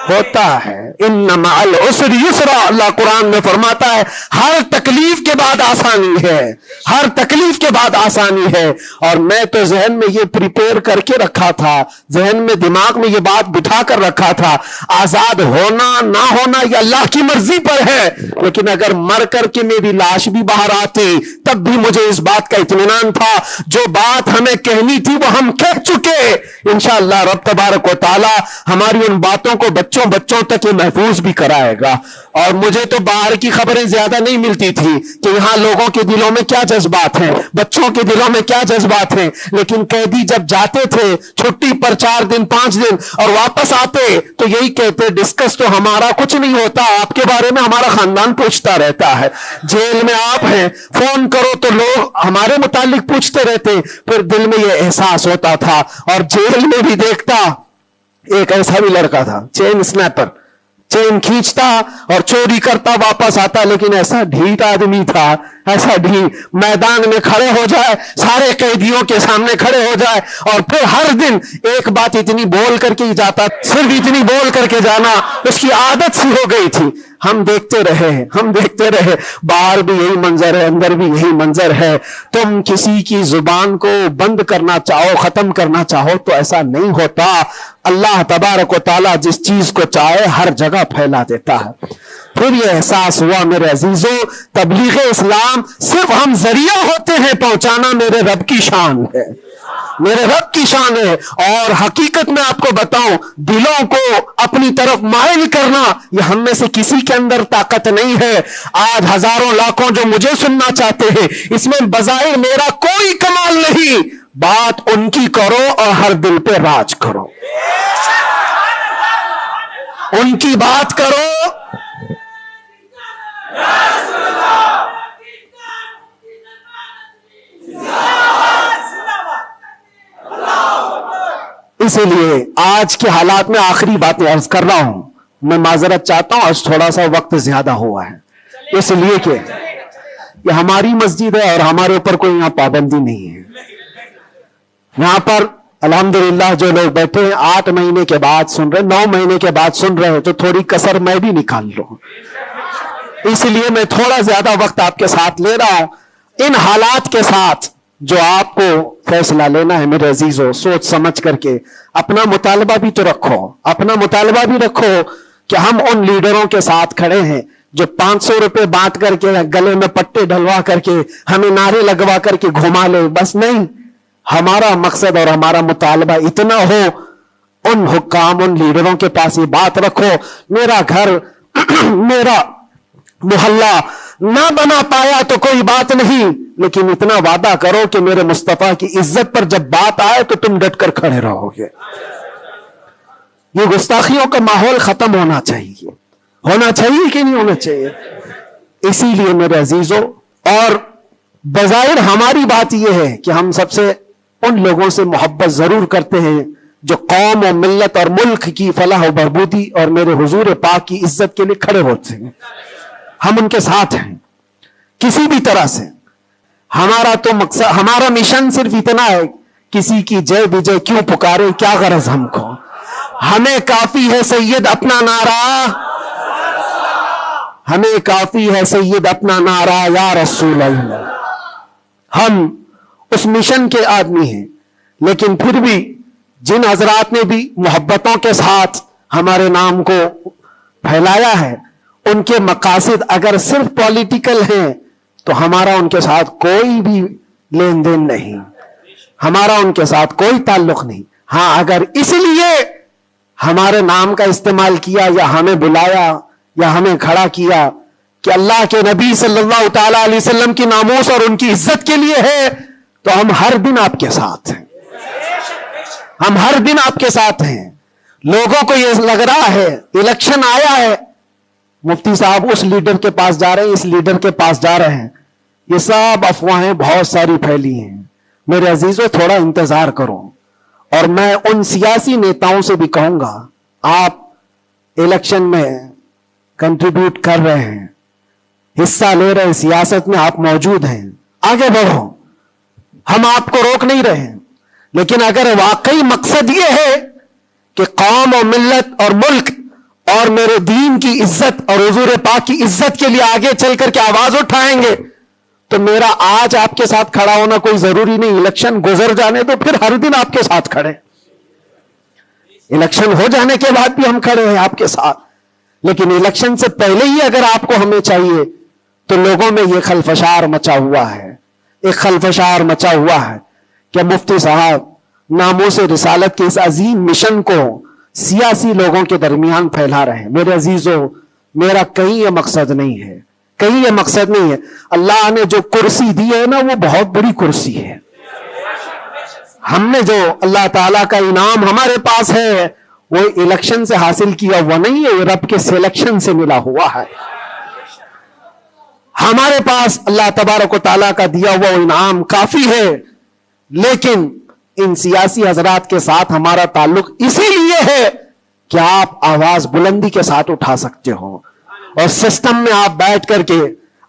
ہوتا ہے. ان مع العسر یسرا، اللہ قرآن میں فرماتا ہے ہر تکلیف کے بعد آسانی ہے، ہر تکلیف کے بعد آسانی ہے. اور میں تو ذہن میں یہ پریپیئر کر کے رکھا تھا، ذہن میں دماغ میں یہ بات بٹھا کر رکھا تھا، آزاد ہونا نہ ہونا یہ اللہ کی مرضی پر ہے، لیکن اگر مر کر کے میری لاش بھی باہر آتی تب بھی مجھے اس بات کا اطمینان تھا جو بات ہمیں کہنی تھی وہ ہم کہہ چکے. انشاءاللہ رب تبارک و تعالی ہماری ان باتوں کو بچوں تک یہ محفوظ بھی کرائے گا. اور مجھے تو باہر کی خبریں زیادہ نہیں ملتی تھی کہ یہاں لوگوں کے دلوں میں کیا جذبات ہیں، بچوں کے دلوں میں کیا جذبات ہیں، لیکن قیدی جب جاتے تھے چھٹی پر 4 دن 5 دن اور واپس آتے تو یہی کہتے ڈسکس تو ہمارا کچھ نہیں ہوتا، آپ کے بارے میں ہمارا خاندان پوچھتا رہتا ہے. جیل میں آپ ہیں، فون کرو تو لوگ ہمارے متعلق پوچھتے رہتے. پھر دل میں یہ احساس ہوتا تھا. اور جیل میں بھی دیکھتا ایک ایسا بھی لڑکا تھا چین اسنیپر، چین کھینچتا اور چوری کرتا واپس آتا، لیکن ایسا ڈھیٹ آدمی تھا، ایسا ڈھیٹ، میدان میں کھڑے ہو جائے، سارے قیدیوں کے سامنے کھڑے ہو جائے اور پھر ہر دن ایک بات اتنی بول کر کے ہی جاتا، صرف اتنی بول کر کے جانا اس کی عادت سی ہو گئی تھی. ہم دیکھتے رہے باہر بھی یہی منظر ہے، اندر بھی یہی منظر ہے. تم کسی کی زبان کو بند کرنا چاہو، ختم کرنا چاہو تو ایسا نہیں ہوتا. اللہ تبارک و تعالیٰ جس چیز کو چاہے ہر جگہ پھیلا دیتا ہے. پھر یہ احساس ہوا میرے عزیزوں، تبلیغ اسلام صرف ہم ذریعہ ہوتے ہیں پہنچانا، میرے رب کی شان ہے، میرے رب کی شان ہے. اور حقیقت میں آپ کو بتاؤں، دلوں کو اپنی طرف مائل کرنا یہ ہم میں سے کسی کے اندر طاقت نہیں ہے. آج ہزاروں لاکھوں جو مجھے سننا چاہتے ہیں، اس میں بظاہر میرا کوئی کمال نہیں. بات ان کی کرو اور ہر دل پہ راج کرو، ان کی بات کرو. اسی لیے آج کے حالات میں آخری باتیں عرض کر رہا ہوں. میں معذرت چاہتا ہوں، آج تھوڑا سا وقت زیادہ ہوا ہے، اس لیے کہ یہ ہماری مسجد ہے اور ہمارے اوپر کوئی یہاں پابندی نہیں ہے. یہاں پر الحمدللہ جو لوگ بیٹھے ہیں 8 مہینے کے بعد سن رہے، 9 مہینے کے بعد سن رہے ہیں، تو تھوڑی کسر میں بھی نکال لوں. اس لیے میں تھوڑا زیادہ وقت آپ کے ساتھ لے رہا ہوں. ان حالات کے ساتھ جو آپ کو فیصلہ لینا ہے میرے عزیزوں، سوچ سمجھ کر کے اپنا مطالبہ بھی تو رکھو، اپنا مطالبہ بھی رکھو کہ ہم ان لیڈروں کے ساتھ کھڑے ہیں جو 500 روپے بانٹ کر کے، گلے میں پٹے ڈلوا کر کے، ہمیں نعرے لگوا کر کے گھما لے. بس نہیں، ہمارا مقصد اور ہمارا مطالبہ اتنا ہو، ان حکام، ان لیڈروں کے پاس یہ بات رکھو، میرا گھر میرا محلہ نہ بنا پایا تو کوئی بات نہیں، لیکن اتنا وعدہ کرو کہ میرے مصطفیٰ کی عزت پر جب بات آئے تو تم ڈٹ کر کھڑے رہو گے. یہ گستاخیوں کا ماحول ختم ہونا چاہیے کہ نہیں ہونا چاہیے. اسی لیے میرے عزیزوں، اور بظاہر ہماری بات یہ ہے کہ ہم سب سے ان لوگوں سے محبت ضرور کرتے ہیں جو قوم و ملت اور ملک کی فلاح و بہبودی اور میرے حضور پاک کی عزت کے لیے کھڑے ہوتے ہیں. ہم ان کے ساتھ ہیں کسی بھی طرح سے. ہمارا تو مقصد، ہمارا مشن صرف اتنا ہے، کسی کی جے بجے کیوں پکارے، کیا غرض ہم کو، ہمیں کافی ہے سید اپنا نعرہ، ہمیں کافی ہے سید اپنا نعرہ یا رسول اللہ. ہم اس مشن کے آدمی ہیں. لیکن پھر بھی جن حضرات نے بھی محبتوں کے ساتھ ہمارے نام کو پھیلایا ہے، ان کے مقاصد اگر صرف پولیٹیکل ہیں تو ہمارا ان کے ساتھ کوئی بھی لین دین نہیں، ہمارا ان کے ساتھ کوئی تعلق نہیں. ہاں، اگر اس لیے ہمارے نام کا استعمال کیا یا ہمیں بلایا یا ہمیں کھڑا کیا کہ اللہ کے نبی صلی اللہ تعالی علیہ وسلم کی ناموس اور ان کی عزت کے لیے ہے، تو ہم ہر دن آپ کے ساتھ ہیں، ہم ہر دن آپ کے ساتھ ہیں. لوگوں کو یہ لگ رہا ہے الیکشن آیا ہے، مفتی صاحب اس لیڈر کے پاس جا رہے ہیں، اس لیڈر کے پاس جا رہے ہیں، یہ سب افواہیں بہت ساری پھیلی ہیں. میرے عزیزوں، تھوڑا انتظار کرو. اور میں ان سیاسی نیتاؤں سے بھی کہوں گا، آپ الیکشن میں کنٹریبیوٹ کر رہے ہیں، حصہ لے رہے ہیں، سیاست میں آپ موجود ہیں، آگے بڑھو. ہم آپ کو روک نہیں رہے ہیں، لیکن اگر واقعی مقصد یہ ہے کہ قوم اور ملت اور ملک اور میرے دین کی عزت اور حضور پاک کی عزت کے لیے آگے چل کر کے آواز اٹھائیں گے تو میرا آج آپ کے ساتھ کھڑا ہونا کوئی ضروری نہیں. الیکشن گزر جانے تو پھر ہر دن آپ کے ساتھ کھڑے, الیکشن ہو جانے کے بعد بھی ہم کھڑے ہیں آپ کے ساتھ. لیکن الیکشن سے پہلے ہی اگر آپ کو ہمیں چاہیے تو لوگوں میں یہ خلفشار مچا ہوا ہے, ایک خلفشار مچا ہوا ہے کہ مفتی صاحب ناموس رسالت کے اس عظیم مشن کو سیاسی لوگوں کے درمیان پھیلا رہے ہیں. میرے عزیزوں, میرا کہیں یہ مقصد نہیں ہے, کہیں یہ مقصد نہیں ہے. اللہ نے جو کرسی دی ہے نا وہ بہت بڑی کرسی ہے. ہم نے جو اللہ تعالیٰ کا انعام ہمارے پاس ہے وہ الیکشن سے حاصل کیا ہوا نہیں ہے, رب کے سلیکشن سے ملا ہوا ہے. ہمارے پاس اللہ تبارک و تعالیٰ کا دیا ہوا انعام کافی ہے. لیکن ان سیاسی حضرات کے ساتھ ہمارا تعلق اسی لیے ہے کہ آپ آواز بلندی کے ساتھ اٹھا سکتے ہو اور سسٹم میں آپ بیٹھ کر کے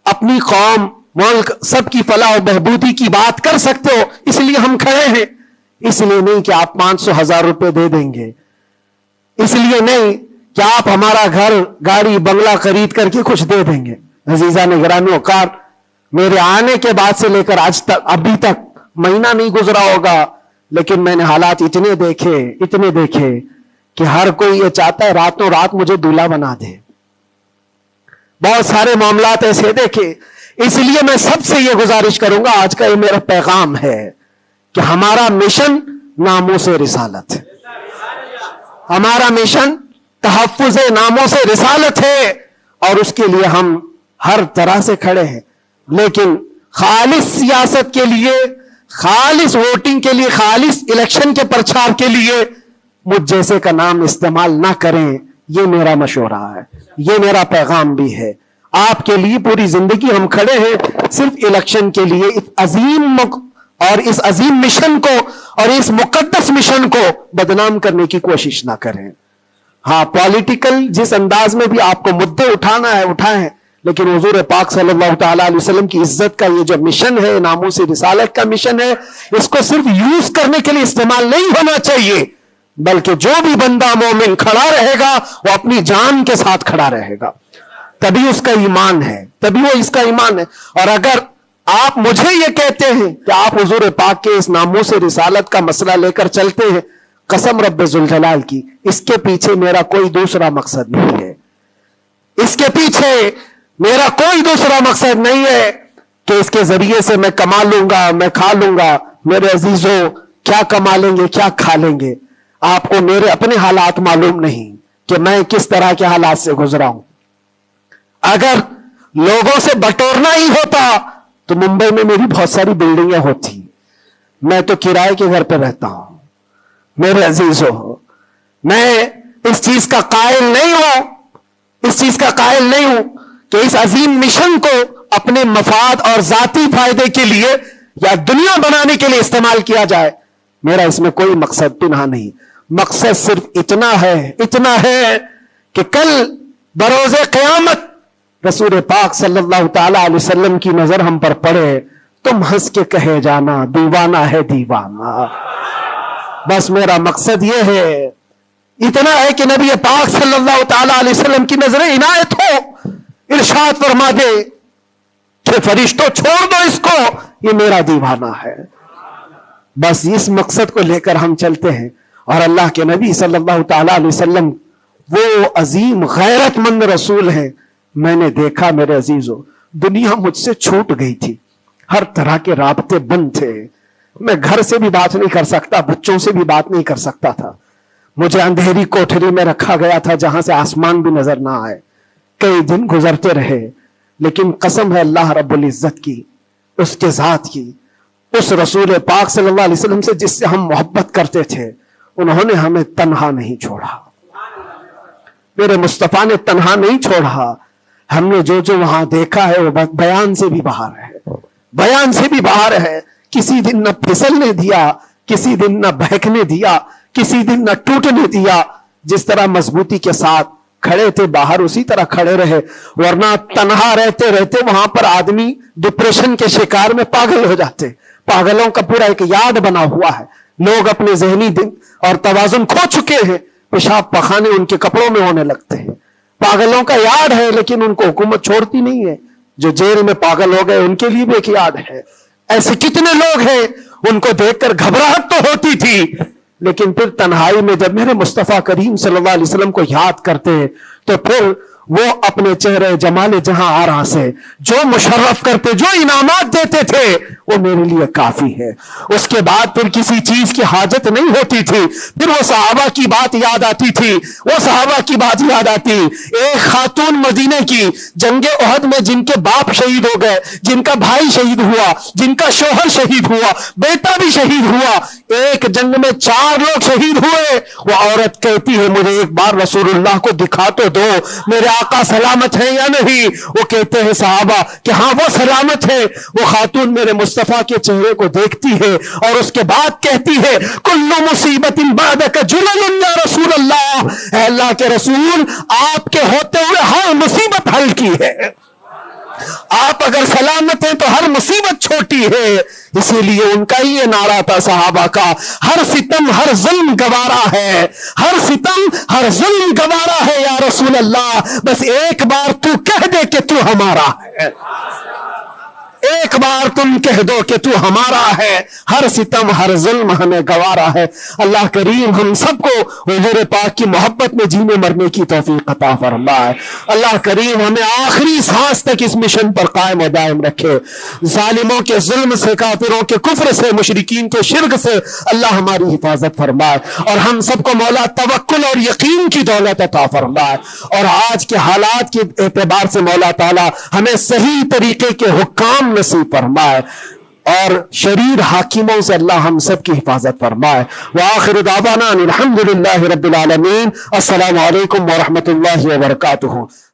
اپنی قوم, ملک, سب کی فلاح و بہبودی کی بات کر سکتے ہو. اس لیے ہم کھڑے ہیں. اس لیے نہیں کہ آپ 500,000 روپے دے دیں گے, اس لیے نہیں کہ آپ ہمارا گھر, گاڑی, بنگلہ خرید کر کے کچھ دے دیں گے. عزیزان گرامی اوقات, میرے آنے کے بعد سے لے کر آج تک, ابھی تک مہینہ نہیں گزرا ہوگا, لیکن میں نے حالات اتنے دیکھے کہ ہر کوئی یہ چاہتا ہے راتوں رات مجھے دولہا بنا دے. بہت سارے معاملات ایسے دیکھے. اس لیے میں سب سے یہ گزارش کروں گا, آج کا یہ میرا پیغام ہے کہ ہمارا مشن ناموس رسالت ہے, ہمارا مشن تحفظ ناموس رسالت ہے, اور اس کے لیے ہم ہر طرح سے کھڑے ہیں. لیکن خالص سیاست کے لیے, خالص ووٹنگ کے لیے, خالص الیکشن کے پرچار کے لیے مجھ جیسے کا نام استعمال نہ کریں. یہ میرا مشورہ ہے, یہ میرا پیغام بھی ہے. آپ کے لیے پوری زندگی ہم کھڑے ہیں, صرف الیکشن کے لیے. اس عظیم اور اس عظیم مشن کو اور اس مقدس مشن کو بدنام کرنے کی کوشش نہ کریں. ہاں, پولیٹیکل جس انداز میں بھی آپ کو مدعے اٹھانا ہے اٹھائیں, لیکن حضور پاک صلی اللہ تعالیٰ علیہ وسلم کی عزت کا یہ جو مشن ہے, ناموس رسالت کا مشن ہے, اس کو صرف یوز کرنے کے لیے استعمال نہیں ہونا چاہیے, بلکہ جو بھی بندہ مومن کھڑا رہے گا وہ اپنی جان کے ساتھ کھڑا رہے گا. تبھی اس کا ایمان ہے, تبھی وہ اس کا ایمان ہے. اور اگر آپ مجھے یہ کہتے ہیں کہ آپ حضور پاک کے اس ناموس رسالت کا مسئلہ لے کر چلتے ہیں, قسم رب ذوالجلال کی, اس کے پیچھے میرا کوئی دوسرا مقصد نہیں ہے. اس کے پیچھے میرا کوئی دوسرا مقصد نہیں ہے کہ اس کے ذریعے سے میں کما لوں گا, میں کھا لوں گا. میرے عزیزوں, کیا کما لیں گے, کیا کھا لیں گے؟ آپ کو میرے اپنے حالات معلوم نہیں کہ میں کس طرح کے حالات سے گزرا ہوں. اگر لوگوں سے بٹورنا ہی ہوتا تو ممبئی میں میری بہت ساری بلڈنگیں ہوتی. میں تو کرائے کے گھر پہ رہتا ہوں. میرے عزیزوں, میں اس چیز کا قائل نہیں ہوں کہ اس عظیم مشن کو اپنے مفاد اور ذاتی فائدے کے لیے یا دنیا بنانے کے لیے استعمال کیا جائے. میرا اس میں کوئی مقصد پنہا نہیں. مقصد صرف اتنا ہے کہ کل بروز قیامت رسول پاک صلی اللہ تعالی علیہ وسلم کی نظر ہم پر پڑے, تم ہنس کے کہے جانا دیوانہ ہے دیوانہ. بس میرا مقصد یہ ہے, اتنا ہے کہ نبی پاک صلی اللہ تعالی علیہ وسلم کی نظر عنایت ہو, ارشاد فرما دے کہ فرشتوں چھوڑ دو اس کو, یہ میرا دیوانہ ہے. بس اس مقصد کو لے کر ہم چلتے ہیں. اور اللہ کے نبی صلی اللہ تعالی علیہ وسلم وہ عظیم غیرت مند رسول ہیں. میں نے دیکھا میرے عزیزوں, دنیا مجھ سے چھوٹ گئی تھی, ہر طرح کے رابطے بند تھے. میں گھر سے بھی بات نہیں کر سکتا, بچوں سے بھی بات نہیں کر سکتا تھا. مجھے اندھیری کوٹھری میں رکھا گیا تھا جہاں سے آسمان بھی نظر نہ آئے. کئی دن گزرتے رہے, لیکن قسم ہے اللہ رب العزت کی, اس کے ذات کی, اس رسول پاک صلی اللہ علیہ وسلم سے جس سے ہم محبت کرتے تھے, انہوں نے ہمیں تنہا نہیں چھوڑا. میرے مصطفیٰ نے تنہا نہیں چھوڑا. ہم نے جو وہاں دیکھا ہے وہ بیان سے بھی باہر ہے. کسی دن نہ پھسلنے دیا, کسی دن نہ بہکنے دیا, کسی دن نہ ٹوٹنے دیا. جس طرح مضبوطی کے ساتھ کھڑے تھے باہر اسی طرح کھڑے رہے. ورنہ تنہا رہتے وہاں پر آدمی ڈپریشن کے شکار میں پاگل ہو جاتے. پاگلوں کا پورا ایک یاد بنا ہوا ہے. لوگ اپنے ذہنی دل اور توازن کھو چکے ہیں، پیشاب پخانے ان کے کپڑوں میں ہونے لگتے ہیں۔ پاگلوں کا یاد ہے لیکن ان کو حکومت چھوڑتی نہیں ہے، جو جیل میں پاگل ہو گئے ان کے لیے بھی ایک یاد ہے۔ ایسے کتنے لوگ ہیں ان کو دیکھ کر گھبراہٹ تو ہوتی تھی، لیکن پھر تنہائی میں جب میرے مصطفیٰ کریم صلی اللہ علیہ وسلم کو یاد کرتے ہیں تو پھر وہ اپنے چہرے جمال جہاں آرا سے جو مشرف کرتے، جو انعامات دیتے تھے، وہ میرے لیے کافی ہے۔ اس کے بعد پھر کسی چیز کی حاجت نہیں ہوتی تھی، پھر وہ صحابہ کی بات یاد آتی تھی، وہ صحابہ کی بات یاد آتی۔ ایک خاتون مدینے کی جنگ احد میں جن کے باپ شہید ہو گئے، جن کا بھائی شہید ہوا، جن کا شوہر شہید ہوا، بیٹا بھی شہید ہوا، ایک جنگ میں 4 لوگ شہید ہوئے، وہ عورت کہتی ہے مجھے ایک بار رسول اللہ کو دکھا تو دو، میرے آقا سلامت ہے یا نہیں؟ وہ کہتے ہیں صحابہ کہ ہاں وہ سلامت ہے۔ وہ خاتون میرے مصطفیٰ کے چہرے کو دیکھتی ہے اور اس کے بعد کہتی ہے کل مصیبت بعدک جلل یا رسول اللہ، اے اللہ کے رسول آپ کے ہوتے ہوئے ہر مصیبت حل کی ہے، آپ اگر سلامت ہیں تو ہر مصیبت چھوٹی ہے۔ اسی لیے ان کا یہ نعرہ تھا صحابہ کا، ہر ستم ہر ظلم گوارا ہے، ہر ستم ہر ظلم گوارا ہے یا رسول اللہ، بس ایک بار تو کہہ دے کہ تو ہمارا ہے، ایک بار تم کہہ دو کہ تو ہمارا ہے، ہر ستم ہر ظلم ہمیں گوارا ہے۔ اللہ کریم ہم سب کو حضور پاک کی محبت میں جینے مرنے کی توفیق عطا فرمائے۔ اللہ کریم ہمیں آخری سانس تک اس مشن پر قائم و دائم رکھے۔ ظالموں کے ظلم سے، کافروں کے کفر سے، مشرکین کے شرک سے اللہ ہماری حفاظت فرمائے، اور ہم سب کو مولا توکل اور یقین کی دولت عطا فرمائے، اور آج کے حالات کے اعتبار سے مولا تعالی ہمیں صحیح طریقے کے حکام نصیب فرمائے، اور شریر حاکموں سے اللہ ہم سب کی حفاظت فرمائے۔ وآخر دعوانا الحمدللہ رب العالمین۔ السلام علیکم ورحمۃ اللہ وبرکاتہ۔